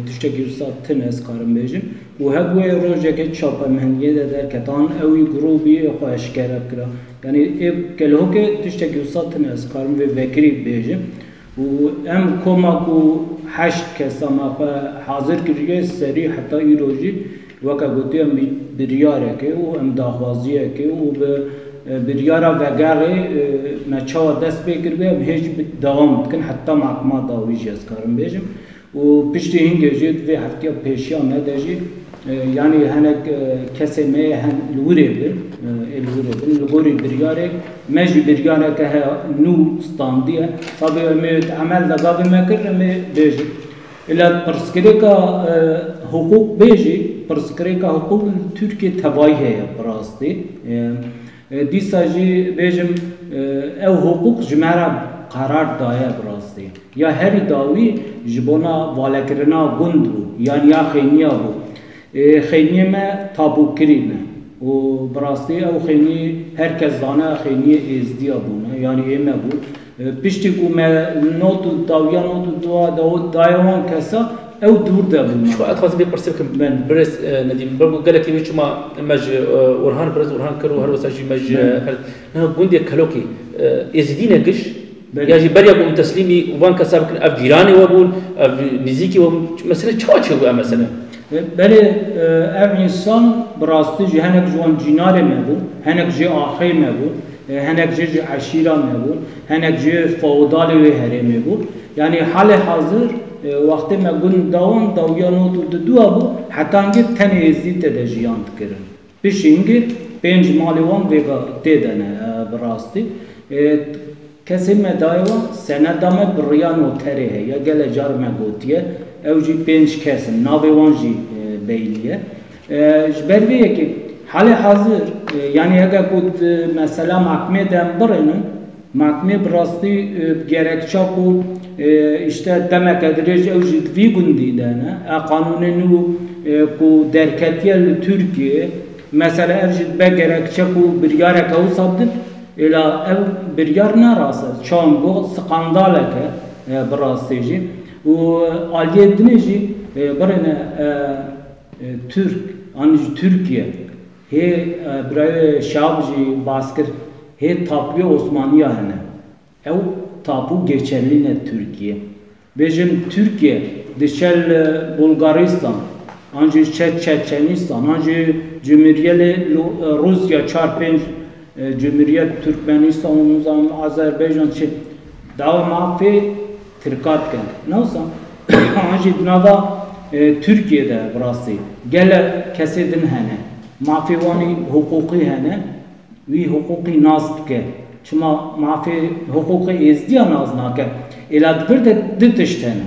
تشتكي وسط تنس كارم بيجن وهبوي روجك تشابا مهنيه ده كتان اوي جروبي خو اشكال كلا يعني كلهوك تشتكي وسط تنس كارم بفكري بيجن وام كوماكو حشت كسما حاضر كريه سري حتى يروجي وكا قوتي ام بريارك وام داخوازيك وب بريارا وگاره نچاو دست بگیر بیم هیچ دوام بکن حتی معلومات داویجی از کارم بیشم و پشتی هنگی جد و هفته پیشیا نداشی يعني هناك كسمة هن الوري الغوري بريارك ماجي بريارك ها نو ستاندية طبعا ميت عمل دقابي ما كر مي بيجي إلا برسكريكا حقوق بيجي برسكريكا حقوق تركيا تبايه براستي دیساجی بیشم او حقوق جمعه قرار دایا براستی یا هر داوی جبونا والکرنا گند بو یعنی یا خینیا بو خینی ما تابو کرینه و براستی او خینی هر کس دانه خینی ازدیا بونه یعنی ایمه بو پشتی کو ما نوتو داویا نوتو دایوان کسا او دور ده بونه شو اتخاذ بيرسيبك من بريس نديم برضو قال لك يمشي ما مج ورهان بريس ورهان كرو هر وساجي مج نه گوندي كلوكي يزيدين قش ياجي بريا قوم تسليمي وان كسابك اف جيراني وبون اف نزيكي مثلا تشاچو مثلا بله اف انسان براستي هنك جوان جينار مبو هنك جي اخي مبو هنك جي عشيره مبو هنك جي فودال هرم مبو يعني حال حاضر وقتی ما گون داویانو تو دو ابو حتی انگی تنیزی تدجیان کردن پیشینگی پنج مالیوان ویگا تدانه براستی کسی مدایوا سندام بریانو تریه یا گل جار مگوتیه اوجی پنج کسی ناویوان جی بیلیه جبرویه که حال حاضر يعني هكا كنت مثلا محكمة دم برنن محكمة براستي بجركشاكو işte demek edilece evcid vi gundi dana kanununu ku derketiyel Türkiye mesela evcid be gerekçe ku bir yara kavu sabdı ila ev bir yar narası çango skandaleke brastici u aliyedineci barene Türk anıcı Türkiye هی برای شابجی باسکر هی تاپوی عثمانی هنه او تاپو geçerli ne Türkiye bejim Türkiye dışel Bulgaristan anji Çeçenistan anji Cumhuriyet Rusya çarpın Cumhuriyet Türkmenistan Azerbaycan çi dava mafi Türkatken nasıl anji dunada Türkiye'de burası gele kesedin hene mafivani hukuki hene ve hukuki nazke çuma mafi hukuki ezdiya naznake eladbir de ditiştene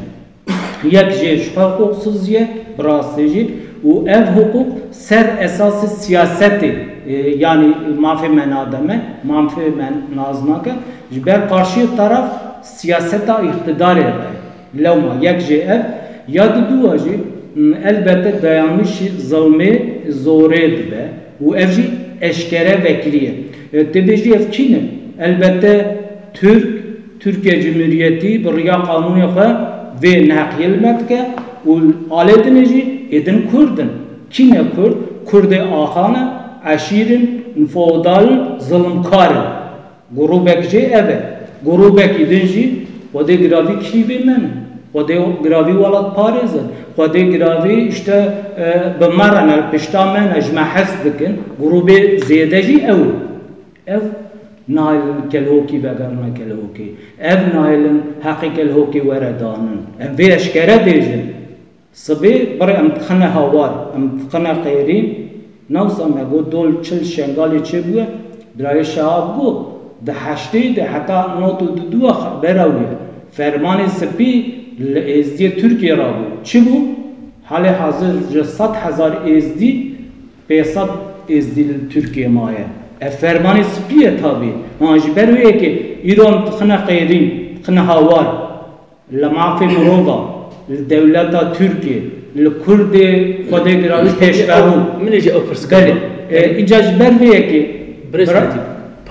yek je hukuksuz ye burası o ev hukuk ser esası siyaseti yani mafi menademe mafi naznake jiber karşı taraf siyaseta iktidar eder levma yek je ev ya duacı elbette dayanmış zulmü zored be bu evci eşkere vekiliye tebeci evkine elbette Türkiye Cumhuriyeti bir riya kanunu yapar ve nakil metke ul aletinici edin Kurdun kine Kurd Kurde ahana aşirin feodal zulmkar grubekci eve grubek idinci o de gravi kivi men o de gravi walat Paris'in o de gravi işte bımaran piştamen ecma hasdikin grubi ziyadeci ev nailin kelhoki vegarna kelhoki ev nailin hakik kelhoki veredanın ve eşkere diyecek sıbı bari emtixana havar emtixana khayri navsa mego dol çil şengali çebuye برای شعب گو ده هشتی ده حتی نوتو دو براوی فرمان سپی ازدی ترکیه را بود چی بود؟ حال حاضر 100,000 ازدی 500 ازدی ترکیه مایه فرمان سپیه تابی آنجی برویه که ایران تخنه قیرین تخنه هاوار لمعفی مروضا لدولت ترکیه لکرد خود گراوی پیشورو من اجي او برسكالي اینجا برویه که برزنتي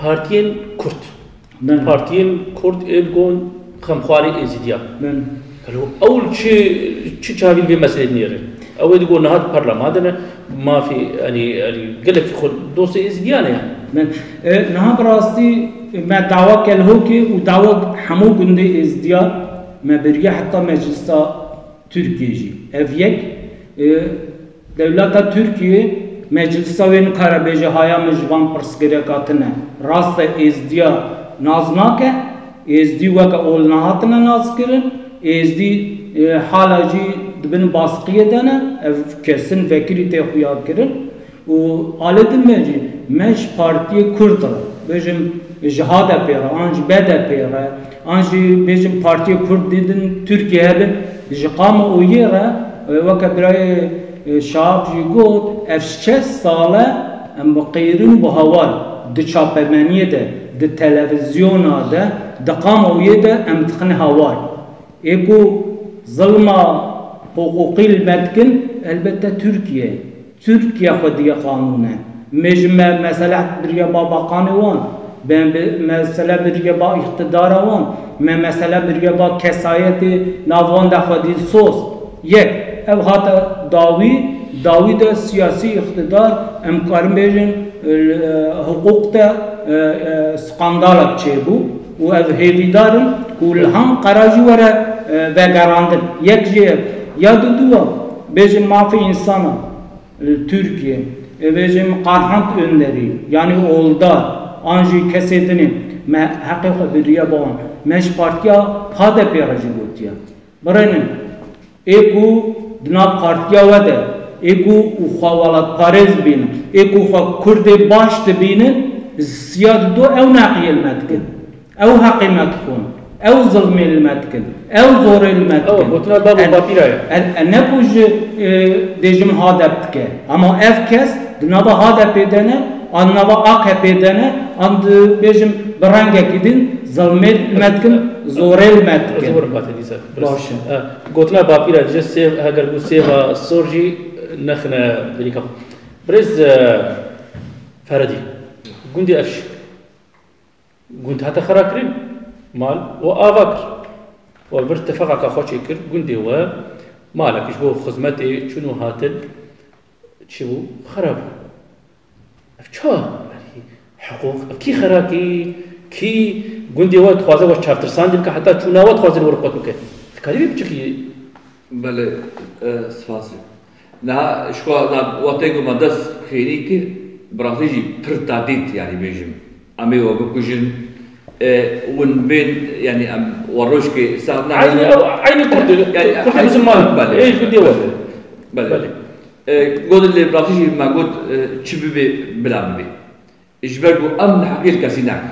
بارتين كرد بارتين كرد الجون خمخواري ازيديا قالوا اول شيء شافين في مسألة نيرة اول يقول نهاد برلمان ما في يعني قال لك خد دوسي ازيديانا يعني نها براستي ما دعوة كالهوكي ودعوة حمو قندي ازديا ما بريا حتى مجلس تركيا جي افيك دولة تركيا مجلس وين كاربيجي هايا مجبان برسكريكاتنا راست ازديا نازناك ازدي وكا اول نهاتنا نازكرن ازدي حالا جي دبن باسقية دانا كسن فكري تخويا كرن و آلتن مجي مش بارتي كردرا بيجم جهاد بيرا انج بدا بيرا انج بيجم بارتي كرد ديدن تركيا هبن جقام اويرا وكا براي شعب جيقود افشچه ساله ام بقيرن بهوال دي چاپمنیه ده دي تلفزيونا ده دقام اويه ده ام تخن هوال ايكو ظلما حقوقي المتكن البته Türkiye خودية قانونه مجمع مثلا بريا بابا قانوان مثلا بريا با اقتدار وان مثلا بريا با كسايت ناوان ده خودي سوس یک ev hatta davi de siyasi iktidar emkarım bejin hukukta skandal çebu o ev hevidarın kulhan karajı vere ve garandın yekce ya duduva bejin mafi insana Türkiye bejin qarhant önleri yani olda anji kesedini me hakika biriye bağın meş partiya hada perajı gotiya baranın eko dna partiya vade eko uxawalat parez bin eko xa kurde baş binin ziyad do ev naqiyel metkin ev haqimat khun ev zulmil metkin ev zoril metkin او قلت له بابا بابيرايا ne kuj dejim hadaptke ama ev kes dna da hadap edene anava AKP dene and bejim brange gidin zulmil metkin zoril metkin زور بات ديسا باشه. قلت له بابيرا جس سيف هاجر قول سيفا سورجي نخنا بريكا برز فردي قندي افش قلت هتا خراكرين مال وآفاكر وبرتفاقا كاخوش يكر قندي و مالك شبو خزمتي شنو هاتل شبو خراب چه حقوق کی خراکی کی گندی وقت خوازه و چهار ساندیم که حتی چون وقت خوازه ورقت بکن کاری بچکی بله سپاس نه شو وقتی که مدرس خیلی که براتیجی پرتادیت یعنی بیشیم امی و بکوشن ون بین یعنی وروش که سام عین کرد کرد مسلمان بله ای گندی وقت بله قول اللي براتيجي ما قلت تشبي بلا بي إجبركو أمن حقير كاسيناك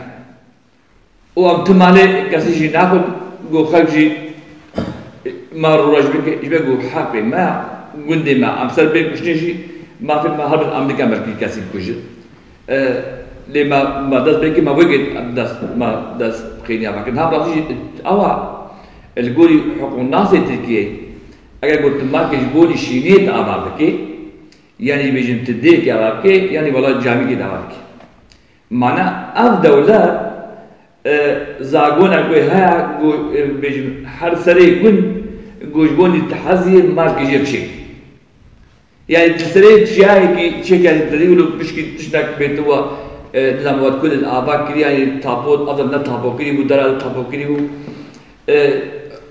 وأم تمالي كاسيجي ناكل قو خلجي ما روج بك إجبركو حقي ما قندي ما أمسر بك مشتيجي ما في ما هرب أمريكا مركي كاسين كوجي لما داس بك ما وجد داس ما داس خينيا لكن ها براتيجي أوا الجوري حقوق الناس تركيه اگر قلت ما كجبوني شينيت أمامك يعني بيجم تديك أمامك يعني والله جامعي أمامك معنى أف دولة زاغونا كوي هيا بيجم هر سري كن جبوني تحزي مارك جيرشي يعني تسري جاي كي شيء يعني تريولو بشكل تشنك بيتوا نظام وقت كل الآباء كري يعني تابوت أضرب نتابو كري ودرا تابو كري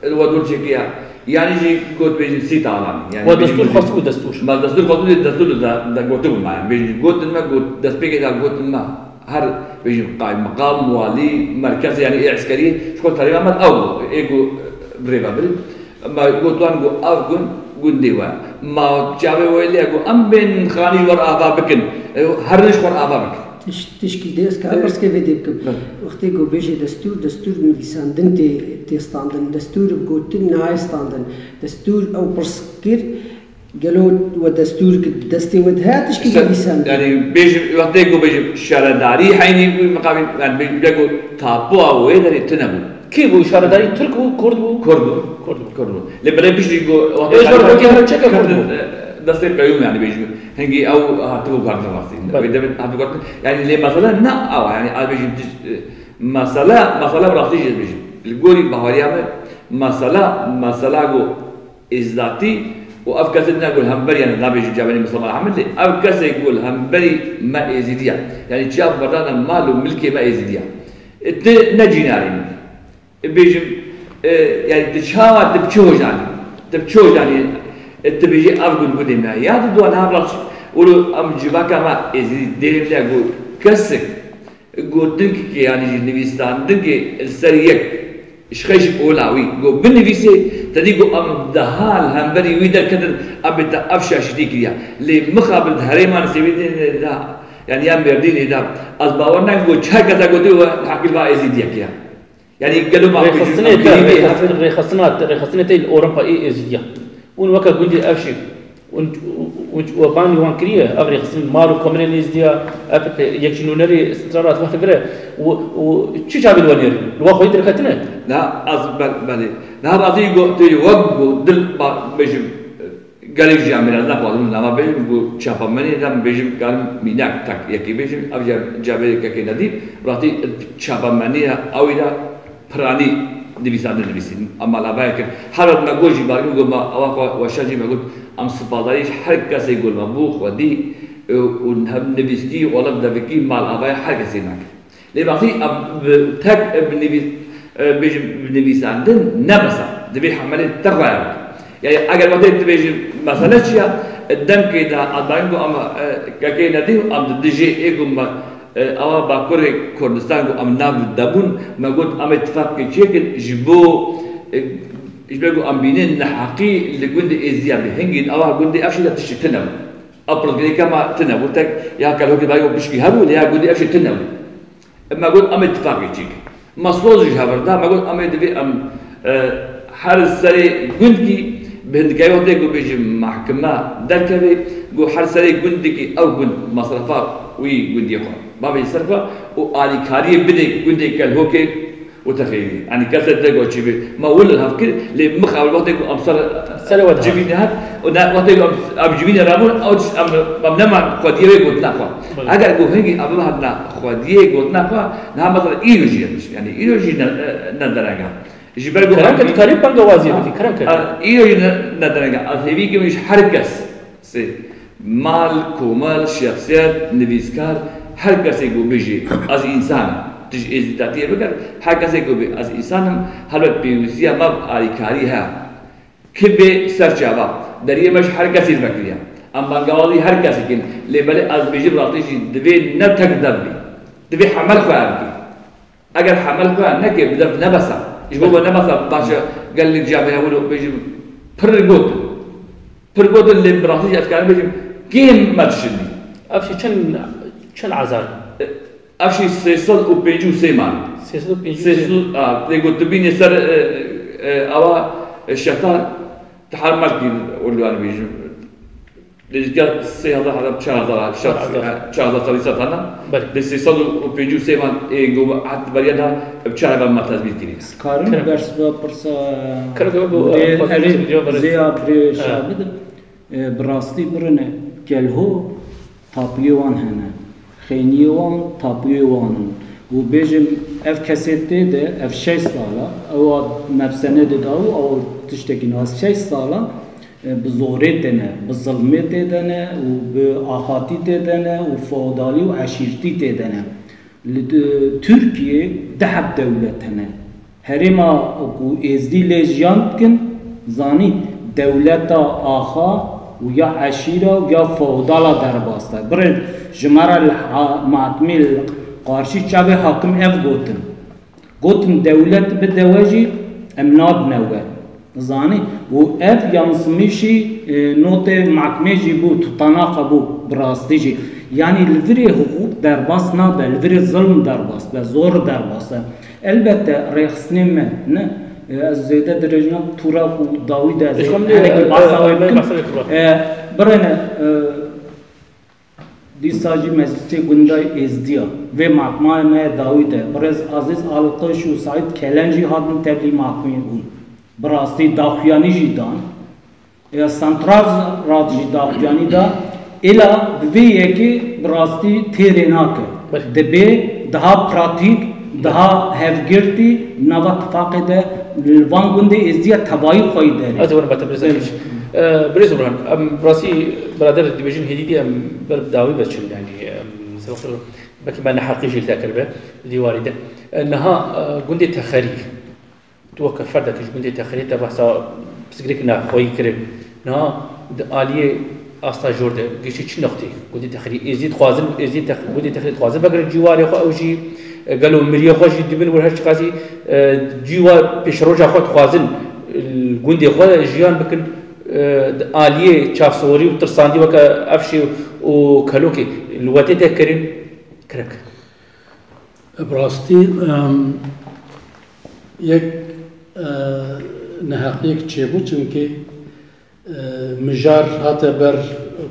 الوضوء شكيا يعني جي قلت بيجي سيت عالمي يعني ودستور خاص ودستور ما دستور خاص دستور ده قلت له معي بيجي قلت ما قلت دست بيجي ده قلت ما هر بيجي قائم مقام والي مركز يعني إيه عسكري شو تقريبا ما أو إيجو بريفابل ما قلت له أنقول أفقن قلت ديوا ما جابه ويلي أقول أم بين خاني ور آبا بكن هرنش ور آبا بكن تشكي ديس كابرس كيف يديبكم وقتي جو بيجي دستور مليسان تي ستاندن دستور بقولتن ناي ستاندن دستور او برسكير قالوا ودستور دستي ودها تشكي مليسان يعني بيجي وقتي جو بيجي شارداري حيني مقابل يعني بيجي تابو او يدري تنبو كيف هو شارداري ترك هو كرد هو كرد اللي بيجي جو ايش برضه كيف تشكل دستي قيوم يعني بيجي هنجي او هاتبو قارن واسين هاتبو قارن يعني ليه مثلا نا او يعني بيجي مسألة براسيجي بيجي الجوري بهاريا مسألة جو إزداتي وأفكاسنا يقول همبري يعني لا بيجي جابني مسلمان حمد لي أفكاس يقول همبري ما إزديا يعني شاف بدانا مال وملكي ما إزديا نجي نارين بيجي يعني تبتشوج يعني تبيجي أفقد قديمنا يا تدوان هابلاش ولو أم جباكا ما إزدي ديرم لي أقول كسك قلت لك يعني نبيستان دنك السريك إشخيش أولاوي قو بالنبيسي تديقو أم دهال همبري ويدا كدر أبدا أفشا شديكيا لي مخابل هريمان سيبيدين دا يعني يام بردين دا أزباورنا قو چاكتا قو دو حقل با إزيديا يعني قالوا ما ريخصنات الأوروبا إيه إزيديا ونوكا قندي أفشي وباني وان كريه أبري خصني مارو كومرين إزديا أبت يكشنونري استرارات وقت غيره وشو جاب الونير لو خوي دركتنا لا بالي لا بعضي يقول تيجي وقو دل بيجي قالي جامعنا لا بعضهم لا ما بيجي يقول شافا مني لا بيجي قال ميناك تك يكي بيجي أبجا جابري كي ندي راتي شافا مني أو إذا فراني دبيسين أما لا بايك حرد ما جوجي بارين يقول ما أواقع وشاجي ما قلت أم سبادايش حركة سيقول مبوخ ودي ونهم نبيسكي ولا بدبكي مال أباي حركة سيناك ليه بعطي تك بنبيس عندن نبسة دبي حملة تغير يعني أجر وقت تبيجي مثلا شيء الدم كده أدبانجو أما كأكيد نديو أم تدجي إيجو ما أو باكوري كردستان أم ناب دبون ما قلت أم اتفاق كشيء جبو إجبارو أم بينين نحقي اللي قند إزيا بهنجين أو قند أفشل تشتنو أبرز كذي كما تنو تك يا كلو كده بايو بشكي هرو يا قند أفشل تنو ما قلت أم اتفاق كشيء ما صوزج هذا ما قلت أم يدبي أم حارس سري قندكي بهند كاي وقت يقول بيجي محكمة دركبي جو حارس سري قندكي أو قند مصرفات وي قند يخون ما بيصرفه وآلي كاري بدي قندك كالهوكي وتخيلي يعني كسر تقول شيء ما ولا هفكر لمخاول وقت يقول أمصر سلوات جبيني هاد وقت يقول أب جبيني رامون أو أم نما خديه يقول نقوا أجر يقول هني أبو هذا خديه يقول نقوا نها مثلا إيروجي يعني إيروجي ندرجة جبرجو كرانك تقريبا بانجوازي بدي كرانك إيروجي ندرجة أذهبي كي مش حركس سي مال کۆمەڵ شخصیت نویسکار هەر کەسێک بۆ بژێ ئەز ئینسان تژ ئێزیتاتیە بگەر هەر کەسێک بۆ بێ ئەز ئینسانم هەڵبەت پێویستیە مەب ئالیکاری هەیە کرد بێ سەرچاوە دەریێمەش هەر کەسێک بەکریە ئەم بەنگاڵی هەر کەسێکن لێبەلێ ئەز بێژی ڕاستیشی دەبێ نەتەک دەبێ دەبێ حەمەل خۆیان بکەی ئەگەر حەمەل خۆیان نەکێ بدەب نەبەسە هیچ بۆ نەبەسە باشە گەلێک جامێنە بۆ بێژم پر گوتن لێ ڕاستیش ئەتکارم بێژم کێم مەتشنی ئەفشی چەند عەزار ئەفشی 353 مان 353 لێگوتبینێ سەر ئەوە شەتان تحرمەکی ئۆلوان بێژم لێجگەر 4,000 هەنا لە 353 مان بەریەدا بچارە بە مەتەزبیت کردی Karın bersiva pırsa zeya breşa bidin brasti birine gelho tapıyevan hene xeyniyevan tapıyevan bu bejim ev kesette de ev 6 sala o mefsene de da o tiştekin az 6 sala bi zorê têne, bi zilmê tê dene û bi axatî tê dene û feodalî û eşîrtî tê dene. Li Tirkiye deheb dewlet hene. Herêma ku êzdî lê jiyan dikin, zanî dewleta axa û ya eşîra û ya feodala derbas te. Birê ji me re li matemê li qarşî çavê hakim ev gotin. Gotin dewlet bidewe jî em nabine we. زانی و اف یانسمیشی نوت محکمه جی بو تطناق بو براستی جی یعنی لوری حقوق درباس نابه لوری ظلم درباس به زور درباس البته رئیسنیم نه از زیاده درجه تورا و داوید از برای دیساجی مجلسی گندای ازدیا و محکمه ما داویده برای عزیز آلقش و سعید کلنجی هاتن تبلی محکمه بود براستی داخیانی جیدان یا سنتراز راد جی داخیانی دا الا دویه که براستی تیره ناکه دبی daha pratik daha hevgirti nava اتفاقی ده لوان گنده ازدیا تبایی خواهی داره از اون باتم بريز برهان براسي برادر ديفيجن هديدي برب داوي بس يعني سوق بكي ما نحقيش الذاكر ديواري ده انها جندي تخري توقع فردك جندي تخري تبع سا بسكريك نا خوي كرب نا عاليه استا جورده گشي چ نقطه جندي تخري ازيد خوازن ازيد جندي تخري خوازن بقر جواري خو اوجي قالوا مريا خوش دبن ورهش قاسي جوا بشروجا خو خوازن الجندي خو جيان بكن عالیه چافسوری و ترساندی وکه افشی و کلوکی الوقتی تکرین کرک. براستی یک نهاقیک چه بود چونکه مجار هاته بر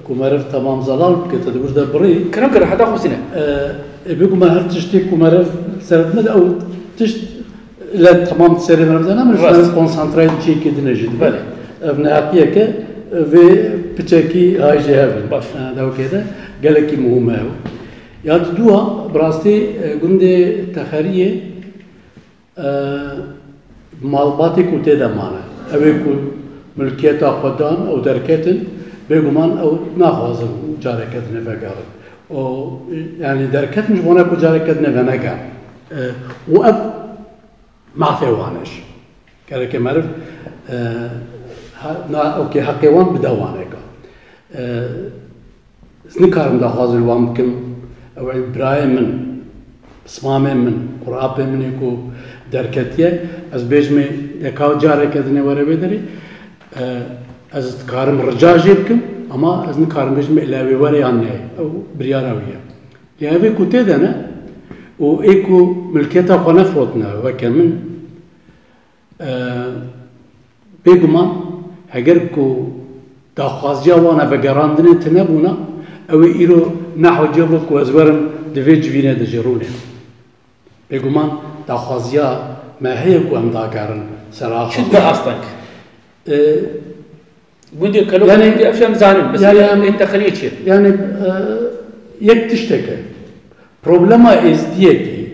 کمرف تمام زلال که تدبیر ده بری. کرم کرد حتی خوسینه. بگو ما هر تشتی کمرف سرت مد او تشت لا تمام سری مرفدن اما شما کنسانترای چی کدی نجید. بله. نهاقیه که و بچکی هایجی هبن باش داو كده قالك مهمه يا دوها براستی گنده تخریه مالباتی کو تدا مانه اوی کو ملکیت خودان او درکتن بگمان او نخوازم جارکت نفقار او يعني درکت مش وانا کو جارکت نفنگا و اف معفي وانش قالك معرف نا اوكي حقيوان بدوانيكا نكارم دا حاضر وام كم او ابراهيم من اسمامي من قرابي من يكو دركتيه از بيجمي يكاو جاري كدني ورا بيدري از تكارم رجاء جيبكم اما از نكارم بيجمي الاوي ورا يعني او برياراويه يعني كنت انا و ايكو ملكيتها خنفوتنا وكمن بيجمان اگر کو داخوازی وانا بگراندن تنبونا او ایرو نحو جبر کو ازورم دوی جوینه دجرونه بگمان داخوازی ما هي کو ام داگرن صراحه شد اصلا بودي كلو يعني افشام زانم بس يعني انت خليت شيء يعني يك تشتكي بروبلما از ديتي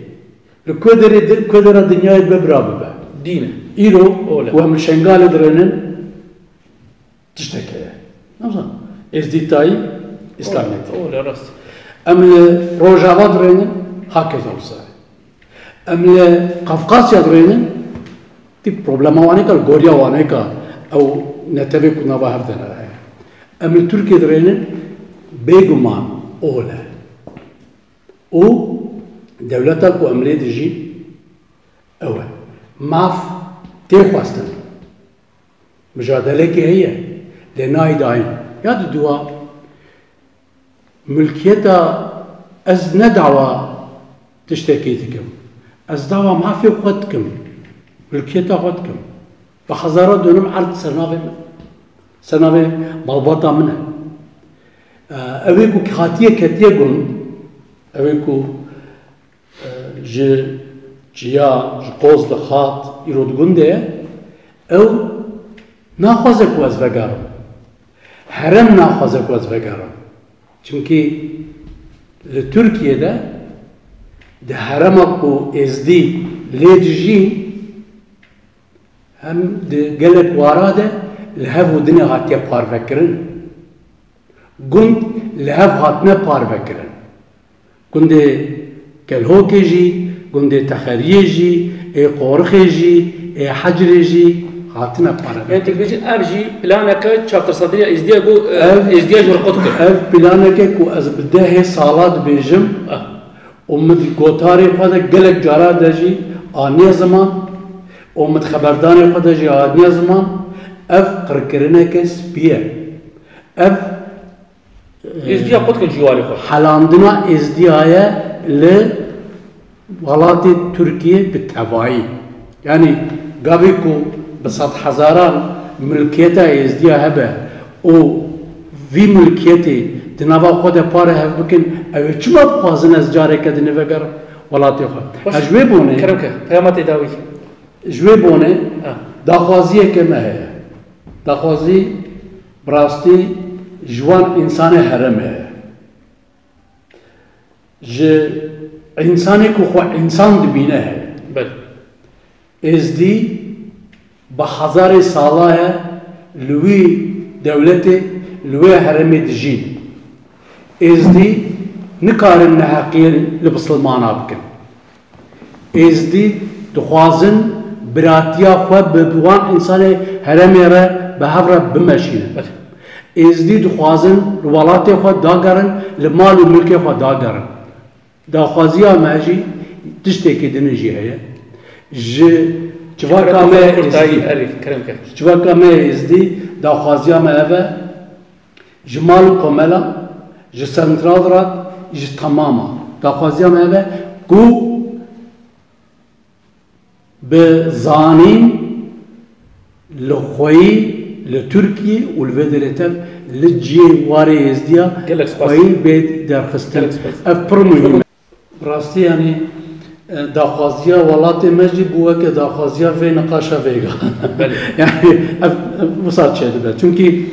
الكودر الدنيا ببرابه دينه ايرو وهم شنغال درنن تشتكي نعم ازدیتایی اسلامیت لا راست ام روجاوا درينن هكذا وصار ام قفقاسيا درينن تي بروبلما وانيكا غوريا وانيكا او نتبي كنا بهردنا ام تركيا درينن بيغمان اولا او دولتك واملي دجي اول ماف تيخواستن مجادلة هي لناي داين ياد دوا ملكيتا از ندعوى تشتكيتكم از دعوى ما في قدكم ملكيتا قدكم بحزارة دونم عرض سنافي مالباطا منها اويكو كخاتية كتية قلن اويكو جيا قوز لخات يرود قنده او ناخوازك واز وگارم حرم ناخوازك واز وگارم چونكي لتركيا ده حرمك و ازدي ليدجي هم ده قلق واراده لهف ودنيا هاتيا بار فكرن قند لهف هاتنا بار فكرن قند كالهوكي جي قند تخريه جي اي قورخي جي اي حجري جي هاتنا بار يعني تكبيش ارجي بلانك شاطر صدري ازدياج ورقتك اف بلانك كو از بده صالات بيجم ومد قوتاري خدا قلق جارا دجي آنية زمان ومد خبرداني خدا جي آنية زمان اف قرقرنك سبيه اف ازديا قدك الجوالي خو حلاندنا ازديايا لولاتي تركيا بالتبعي يعني قابيكو بسط حزاران ملكيتا ازديا هبه و في ملكيتي تنابا خدا پاره هف بکن اوه چما بخوازن از جاره کده نوگر ولاتی خواه اجوه بونه كرمك پیامت داوی جوه بونه داخوازیه که مهه داخوازی براستی جوان انسان حرمه جه انسانی که خواه انسان دبینه هه بل ازدی بحزار ساله لوی دولتی لوی حرمه دجین ازدي نكارن نحقين لبسلمان بكن ازدي دخوازن براتيا خو ببوان انسان هرمي را بهفره بمشينه ازدي دخوازن الولاتي خو داغرن لمال وملكي خو داغرن داخوازيا ماجي تشتكي دنجي هي ج جواكا ما جواكا ما ازدي داخوازيا ما هذا جمال كملا جه سنترال رات جه تماما داخوازيا مهبه كو بزانين لخوي لتركيا والفيدريتال لجي واري ازديا خوي بيت درخستن افرمو راستي يعني داخوازيا ولاتي مجي بوك داخوازيا في نقاشة فيغا يعني وصلت شيء ده چونكي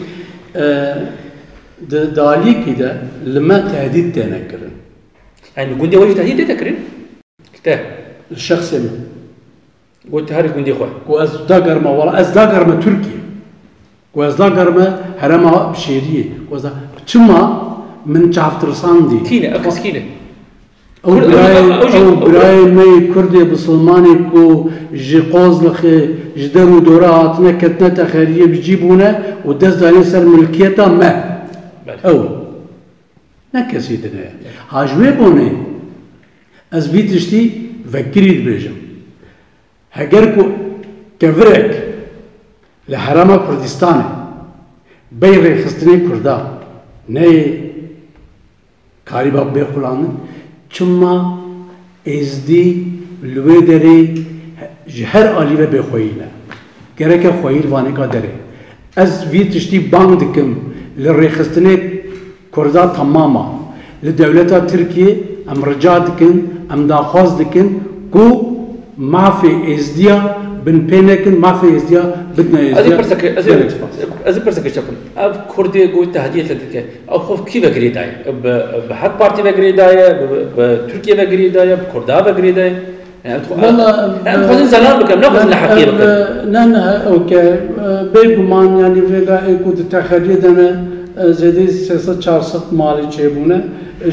دالي كده لما تهديد تنكرن يعني قندي وجه تهديد تكرن كتاب الشخص ما قلت هاري قندي خواه واز داغر ما ولا از داغر ما تركيا واز داغر ما هرما بشيريه واز تشما من شافترسان دي كينه اكس كينه او براي مي كردي بسلماني كو جي قوزلخ جدرو دوراتنا كتنا تخريه بجيبونا ودز داني سر ملكيتا ما او نكسي دنيا هاجوي بوني از بيتشتي فكريت بيجم هجركو كفرك لحرام كردستان بيري خستني كردا ني كاريبا بيخلان چما ازدي لويدري جهر آليوه بخوينا گرك خويل وانكا دري از بيتشتي باندكم للريخستني كردا تماما لدولتا تركيا ام رجاء دكن ام داخواز دكن كو ما في ازديا بن بينكن ما في ازديا بدنا ازديا ازي برسك شكل اف كردي قوي تهديه لدك او خوف كيف غريداي بحق بارتي بغريداي بتركيا بغريداي بكردا بغريداي والله خذ زلال بكم ناخذ الحقيقه بكم لا اوكي بيجمان يعني فيلا كنت تخريدنا زدی 300-400 مالی چیبونه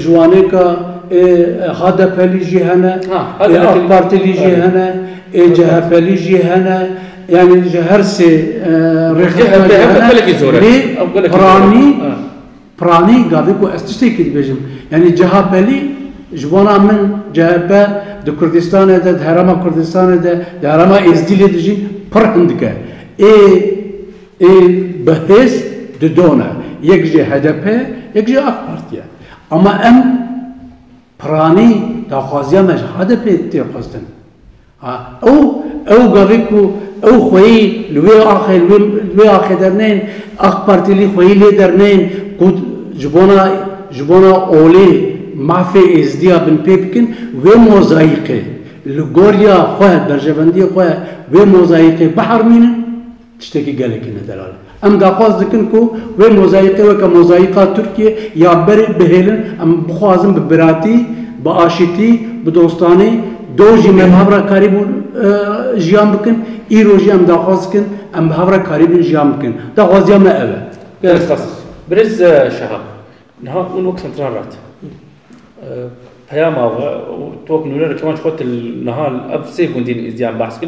جوانی که HDP لیجی هنه AK Parti لیجی هنه CHP لیجی هنه يعني هر سي براني قاعدكو استشتكي بيجم يعني جهابلي جوانا من جهابا دو كردستان ده هرما كردستان ده هرما ازديلي دجي پر عندك اي بحث دونا يكجي HDP يكجي AK Parti اما ام براني تاخذيا مش HDP تاخذن او قاعدكو او خوي لوي اخر درنين AK Parti لي خوي لي درنين قد جبونا اولي معفي ازديا بن بيبكن وموزايقي لغوريا خواه برجفندي خواه وموزايقي بحر مين تشتكي قالك ان دلال ام قاقاز دكنكو وموزايقي وكموزايقا تركيا يا بري بهيلن ام بخوازم ببراتي باشتي بدوستاني دوجي من هبرا كاريبون جيام بكن ايروجي ام داخاز كن ام هبرا كاريبون جيام بكن داخاز يا ما ابا برز شهاب نها اون وقت سنترالات پیام آوا توک نوره كمان شخوت نها افسي گوندين ازديان بحث كل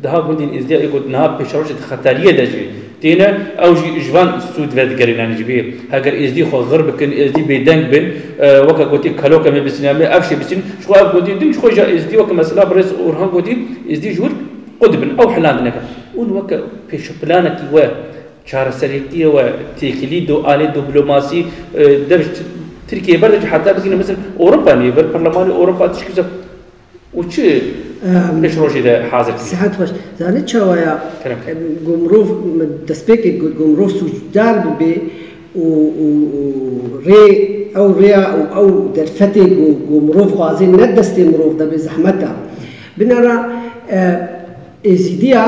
ده گوندين ازديان يقول نها بشروش خطريه دجي تينا او جوان سود ود گرين يعني جبي هاگر ازدي خو غرب كن ازدي بيدنگ بن وكا قوتي كلو كم بسنامي افشي بسن شخو اف گوندين دين شخو ازدي وك مثلا برز اورهان گوندين ازدي جور قدبن او حلان نك اون وك پیش پلانك و چارەسەرێتی و تێکیلی ئالێ دیپلۆماسی دەبێت ترکیە بەردەچ حتا بزینە مثل ئەوروپا نیە بەر پەرلەمانی ئەوروپا تشکیزە و چ پێش ڕۆژێدا حاضر ساعت باش زانیت چاوایە گۆمرۆڤ دەستپێکێک گوت گۆمرۆڤ سوودار ببێ و ڕێ ئەو ڕێیا ئەو دەرفەتێک گۆمرۆڤ خوازێ نەدەستێ مرۆڤ دەبێ زەحمەتە بنەرە ئێزیدیە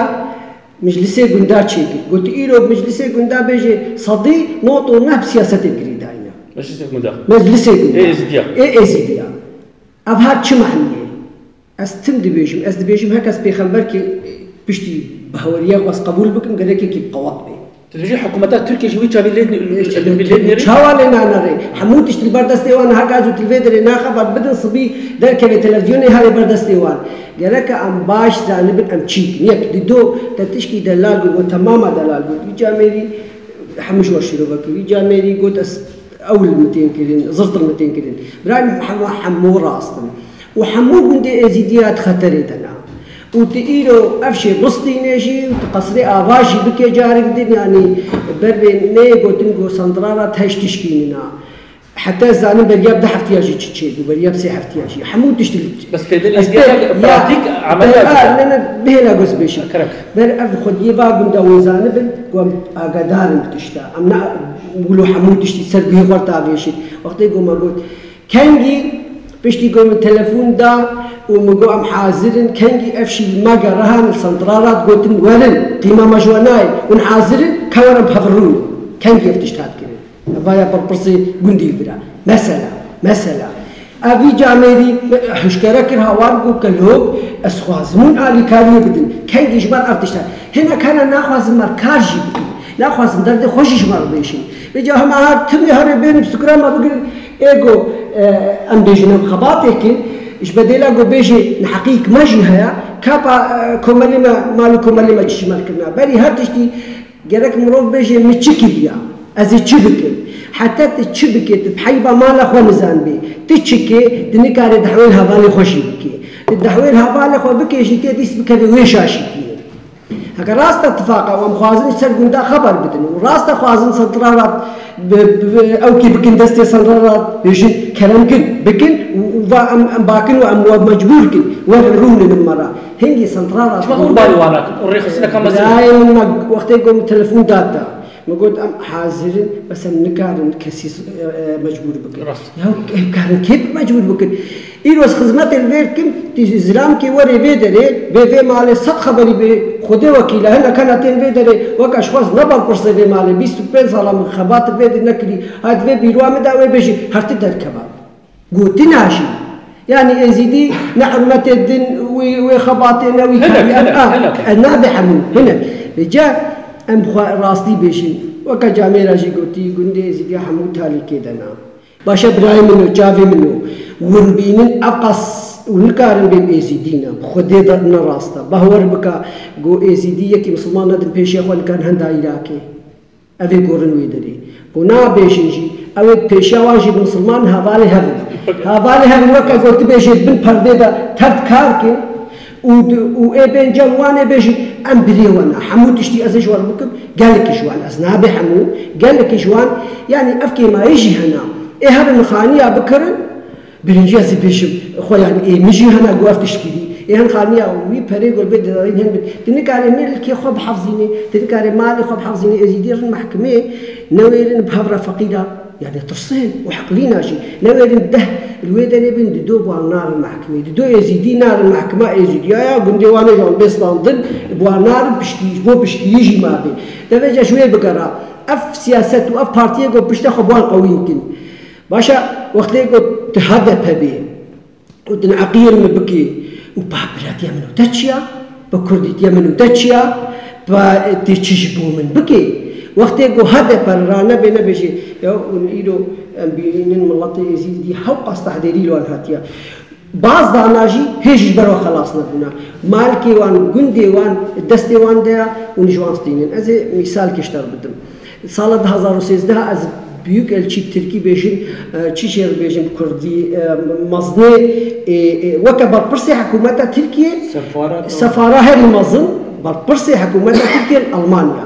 مجلسي قندا تشيكي قلت إيرو مجلسي قندا بيجي صدي نوطو نهب سياسة الجريداينا مجلسي قندا مجلسي قندا إيه إزديا أبهات شو معنيه أستم دبيجم دبيجم هكذا بيخبر كي بشتي بهوريا واس قبول بكم قال لك كي بقوات بي تجي حكومات تركيا شوي تشابي ليدني شوالنا ناري حمود تشتري بردستيوان هكذا تلفزيون ناخذ بدن صبي ذاك التلفزيون هذا بردستيوان قال لك أم باش زانب أم تشيك نيك دو تشكي دلال وتماما دلال في جامري حمش وشيرو بكي في جامري قلت أول 200 كيلين زرت 200 كيلين براي حمو راستن وحمو بندي ازيديات خطرتنا وتقيلو أفشي بسطي نجي وتقصري آواجي بكي جارك دين يعني بربي نيجو تنجو سندرارات هاش تشكيننا حتى زاني برياب ده حفتياجي تشيد وبرياب سي حفتياجي حمود تشتل بس في دل براتيك عمليات لأن بهلا جزء بيشا بر أرض خد يبا بندا وزاني بن قام أقدار بتشتا أمنا بقولوا حمود تشتي سر به غلط عبيشي وقت يقوم أقول كانجي بيشتي يقوم التلفون دا ومقو أم حاضرين كانجي أفشي ما جرهان السنترالات قلتن ولن قيمة مجواناي ونحاضرين كورم بحفرون كانجي يفتشتات كده فايا بربرسي قنديل برا مثلا أبي جاميري حشكرك الهوارقو كلوب أسخوازمون على كاريو بدن كان يجبر أفتشتات هنا كان ناخذ مركاجي بدن ناخذ درد خوش يجبر بيشين بيجا هم هاد تمي هاري بين بسكرام ما بقول إيجو أم بيجينا خباطك إيش بديلا جو بيجي نحقيق مجهة كابا كمالما مالو كمالما تشمال كنا بري هاتشتي جرك مروف بيجي متشكليا أزي تشبكي حتى تشبكي بحيبة مالا خو نزان بي تشكي دنكاري دحويل هبالي خوشي بكي الدحويل هبالي خو بكي شتي ديس بكي ويشاشي هكا راست اتفاقا ومخوازن يسرقون دا خبر بدن وراست خوازن سنترالات او كي بكن دستي سنترالات يجي كلام كن بكن وفا ام باكن وام مجبور كن ورون من مرة هنجي سنترالات شو ما بالي وانا وريخسنا كم دائما وقت يقوم التلفون داتا ما قلت ام حاضرين بس نكارن كسيس مجبور بكن يا كارن كيف مجبور بكن إيروس خدمات البيركم تزرام كي وري بيدري بيفي مالي صد خبري بخده وكيله هنا كانتين بيدري وكاش خواز نبال برسي في مالي 25 سالة من خبات بيدر نكري هاد في بيروام داوي بيجي هرتي در كباب قوتي ناشي يعني ازيدي نعمة الدين وخباتنا ويكاري نابحة من هنا بجا ام راستی بشین وەکە جامێراژی گوتی گوندی ئێزیدی هەموو تالی کێدەنا باشە برای من و چاوی من و وربینن ئەقەس ونکارن بێ ئێزیدینە خودێ نەڕاستە بەهوەر بکە گۆ ئێزیدی یەکی مسلمان نەدن پێشی خۆنکان هەندا عیراکێ ئەوێ گۆڕن وێ دەرێ بۆ نابێژنجی ئەوێ پێشیاواژی مسلمان هەواڵی هەبن هەواڵی هەبن وەکە گوتی بێژێت بن پەردێدا تەرد کارکێ و ئێبێن جەوانێ بێژی ئەم برێوەنا هەموو تشتی ئەزە ژوار بکەم گەلێکی ژوان ئەس نابێ هەموو گەلێکی ژوان یعنی ئەف کێمایەژی هەنا ئێ هەبن خانیە بکردن برنجی ئەزی پێشم خۆیان ئێ مژی هەنا گواف تشکیدی ئێ هەن خانیە وی پەرێ گۆل بێت دەدارین هەن بێت دنکارێ مێلکێ خۆ بحەفزینێ دنکارێ مالی خۆ بحەفزینێ ئێزیدی ڕن محکمێ نەوێرن بهەڤرە فەقیرە يعني ترسين وحقلين شيء نويرن ده الويدة بين دو بوان نار المحكمة دو يزيدي نار المحكمة يزيد يا قندي وانا جون بيسلان ضد بوان نار بشتي بو بشتي يجي ما بين ده بيجا شوية بقرا اف سياسات واف بارتيه قو بشتا خبوان قوي يمكن باشا وقت يقول تهدف به ودن عقير من بكي وبابلات يمنو تاتشيا بكرديت يمنو تاتشيا بتشجبو من بكي وقت يقول هذا برانا بينا بيجي يا ونيلو بينن ملطي يزيدي حق استحضري له الهاتيا بعض داناجي هيج برو خلاص نبنا مالكي وان جندي وان دستي وان ده ونجوان ستينين از مثال كشتر بدم سال 2013 از büyük elçi Türkiye bejin çişer bejin Kurdi mazne وكا برسي حكومة تركيا سفارة هذه مازن برسي حكومة تركيا ألمانيا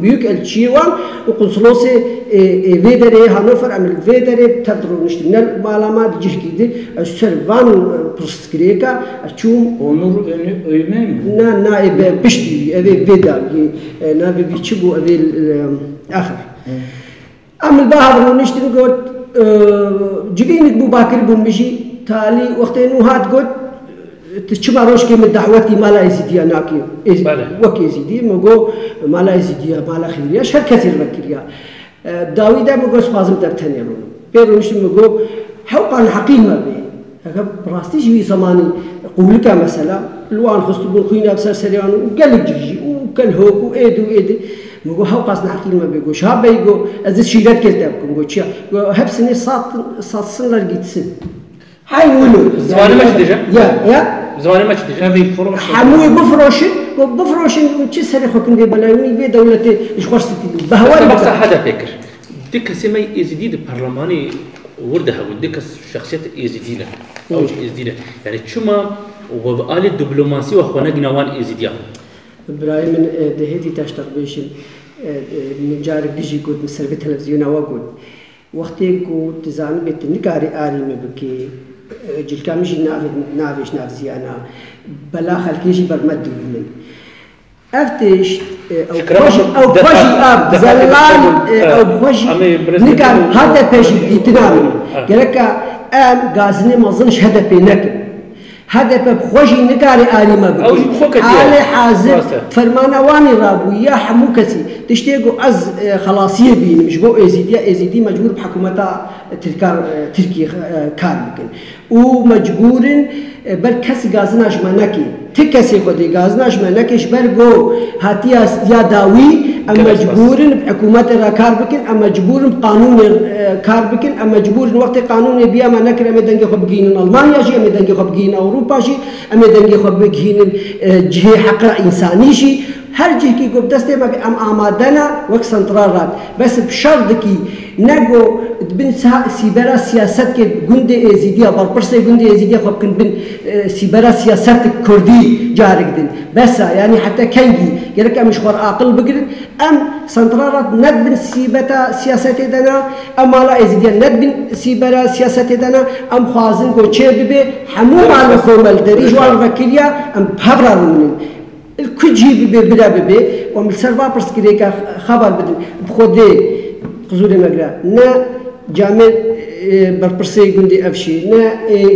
büyük elçi وان وقنصلوسي فيدري هانوفر عمل فيدري تدرو نشتنال معلومة بجيكيدي السرفان برسكريكا أشوم onur öymem نا بشتي أبي فيدا نا بيشبو أبي آخر أما الباهر ونشتري قلت جبينك بو باكر بون مشي تالي وقتين وهاد قلت تشما روش كي من دعوتي مالا يزيديا ناكي وكي يزيدي مقو مالا يزيديا مالا خيريا شهر كثير بكريا داويدا مقو سفازم تبتني رون بيرو نشتري مقو حوقا حقيم ما بي هكا براستي جوي زماني قولك مثلا الوان خستو بون خوينا بسر سريان وقالك جيجي وكل هوك وإيدي مگو هاو قصنا حقيقة ما بيجو شاب بيجو از شيرات كلتا بكم جو شيا هب سنة صات سنة لقيتسن هاي ولو زمان ما تدري يا زمان ما تدري هذه فروش حموي بفروشن وشي سري خو كندي بلاوني في دولتي ايش خرستي بهواري بس هذا فكر ديك سمي يزيد برلماني وردها وديك شخصية يزيدينا او يزيدينا يعني شما وبقال الدبلوماسي واخوانا جنوان يزيديا إبراهيم من دهيتي تاشتغل بيشن من جارك ديجي قلت من سرفي تلفزيون أوقول وقتي قلت تزعم بيت نكاري آري مبكي جل كامجي نافش نافزي أنا بلا خلكيجي برمد من أفتش أو بوجي أب زلال أو بوجي نكار هذا بيجي يتنامي قالك أم غازني ما ظنش هذا بينك هذا بخوجي نكاري آلي ما بكي آلي حازر فرمانا واني رابو يا حمو كسي تشتيقو از خلاصية بين مش بو ازيدي مجبور بحكومتا تركيا كار بكن ومجبور بل كسي غازناش مناكي تكسي خودي غازناش مناكيش برغو هاتيا يا داوي ام مجبور بحكومة كار بكن ام مجبور بقانون كار بكن ام مجبور وقت قانون بيا ما نكر ام دنجي خو بجين المانيا جي ام دنجي خو بجين اوروبا جي ام دنجي خو بجين جهه حق انساني جي هر جهه كي قب دستي ما ام آمادنا وقت سنترالات بس بشرط كي نگو بن سيبرا سياست كي گوندي ازيديا بالبرسي گوندي ازيديا خو بكن بن سيبرا سياست كردي جارك دين بس يعني حتى كنجي يرك مش خور عاقل بقدر ام سنترالات ندبن سيبتا سياسات دنا ام لا ازيديا ندبن سيبرا سياسات دنا ام خوازن كو تشبي حمو على خومل دري جوال فكريا ام بحبرون الكجي بلا ببي ومن سرفا برسكريكا خبر بدن بخودي قزوري مقرا نا جامع بربرسي قندي أفشي نا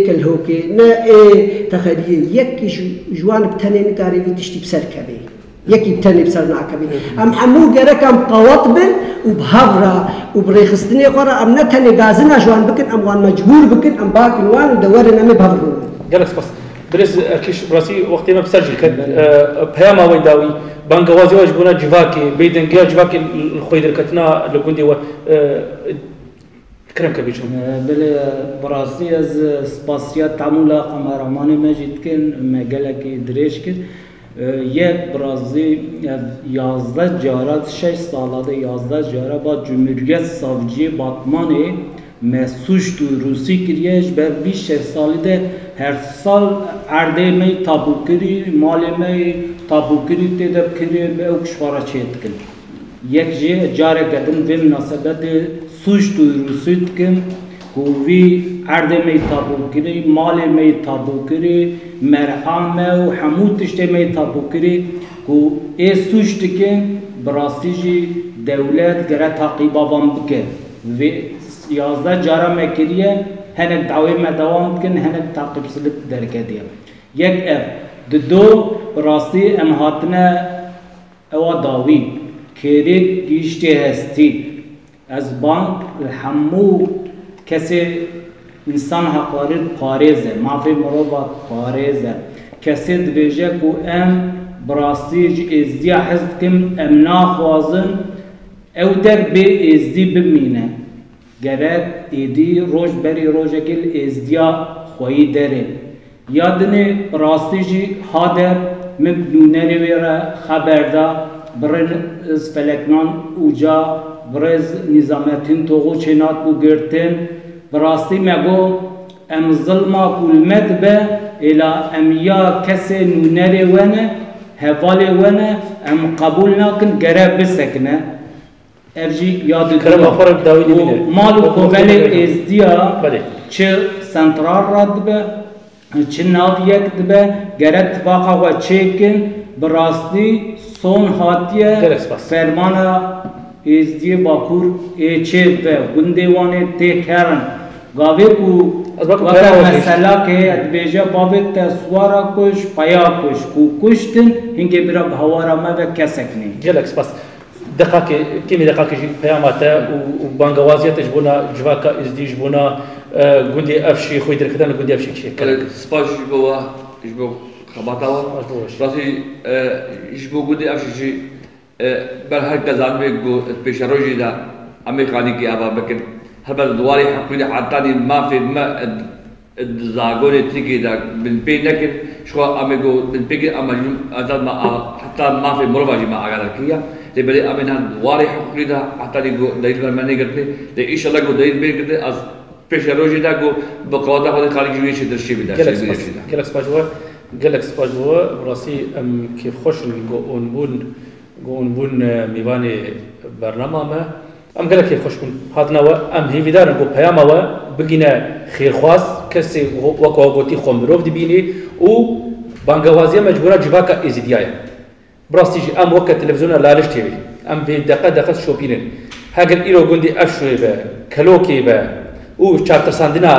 كالهوكي نا تخليه يكي جوان بتنين كاري تشتي بسر كبي يكي بتني بسر نعكبي أم حمو جرك أم قواطبن وبهفرة وبريخستني قرا أم نتني غازنا جوان بكن أم وان مجبور بكن أم باكن وان ودورنا مي بهفرون جلس بس برز اكيش براسي وقت ما بسجل كد بياما ويداوي بانغوازي واش بونا جواكي بيدنجيا جواكي الخويدر كتنا لقندي و كرم كبيشون بله براسي از سپاسیات تعامل قمرمانی مجید کن مگلک درش کن یک برازی 11 جارات 6 سالاده 11 جارا با جمهوریت ساوجی باتمانی مسوش تو روسی کریش بر 20 سالی ده هر سال عرده می تابو کری مال می تابو کری تدب کری به او کشوارا چید کن یک جاره کدن به مناسبت سوش تو روسی کن کووی عرده می تابو کری مال می تابو کری مرحام و حمود تشته می تابو کری کو ای سوش کن براستی جی دولت گره تاقیبا وام بکن و 11 جارا مکریه هنک دعوی مدوام کن هنک تعقیب سلب درکدیه یک دو براستی امهاتنا او داوی کریک گیشتی هستی از بانک الحمو کسی انسان حقاری پارێزە مافی مرۆڤ پارێزە کەسێ دبێژە و ئەم بڕاستیج ئێزدیا حەز دکەم ئەم ناخوازن ئەو دەر بێ ئێزدی بمینە گەرەک ئێدی ڕۆژ بەری ڕۆژێکی ئێزدیا خۆیی دەرێ یادنێ بڕاستیژی هادەر من نونەرێ وێرە خەبەردا برز فەلەکنان ئوجا برز نیزامەتین تۆغو چێنات بوو گرتن براستی مگو ام ظلما کلمت به الى ام یا کسی نونره ونه هواله ونه ام قبول نکن گره بسکنه ارجی یاد کرم آخر داوی دیمینه مالو کوبله ازدیا چه سنترال رد به چه ناویک به گره اتفاقا و چیکن براستی سون هاتیه فرمانا ازدی باکور ایچه به گندوانه تکرن گاوی کو وقت مسئله که ادبیجا باوی تسوارا کش پایا کش کو کشتن هنگی برا بهوارا ما و کسکنی جلک سپاس دقیقه کمی دقیقه پیاماته و بانگوازیتش بونا جواکا ازدیج بونا گندی افشی خوی درکتن گندی افشی چیه سپاس جبوا جبو خباتاوا راسی جبو گندی افشی بر هر کزان بگو پیش روزی دا امریکانی کی آبا بکن هر بار دواری حقیقی حتانی ما فی ما زاگوری تیکی دا بن پی نکن شو امریکو بن پی امریکو ازاد ما حتی ما فی مروجی ما آگاه کیا لیبری امریکا دواری حقیقی دا حتانی کو دلیل بر منی کرتے لی ایشالله کو دلیل بر کرتے از پیش روزی دا کو بقواتا خود خارجی ویش درشی بیدا گلک سپاس بوا براسی کیف خوش گون بون میوانی برنامه ما ام گله که خوش بون هاتنا و ام هیوی دارن گو پیام و بگینه خیرخواست کسی وقت گوتی خمروف دی بینی و بانگوازی مجبوره جواکا ازیدیای براستی ام وقت تلویزیون لالش تیوی ام في دقة شوبينن هاجر إيرو جندي أشوي با كلوكي با وشارتر ساندنا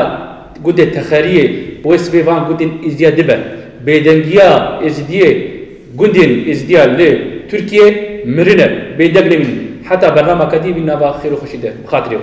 جندي تخارية بويس بيفان جندي إزدياد با بيدنجيا إزدية جندي إزديا لتركيا مرنة بيدقني حتى برنامج كدي بينا باخير وخشيده بخاطره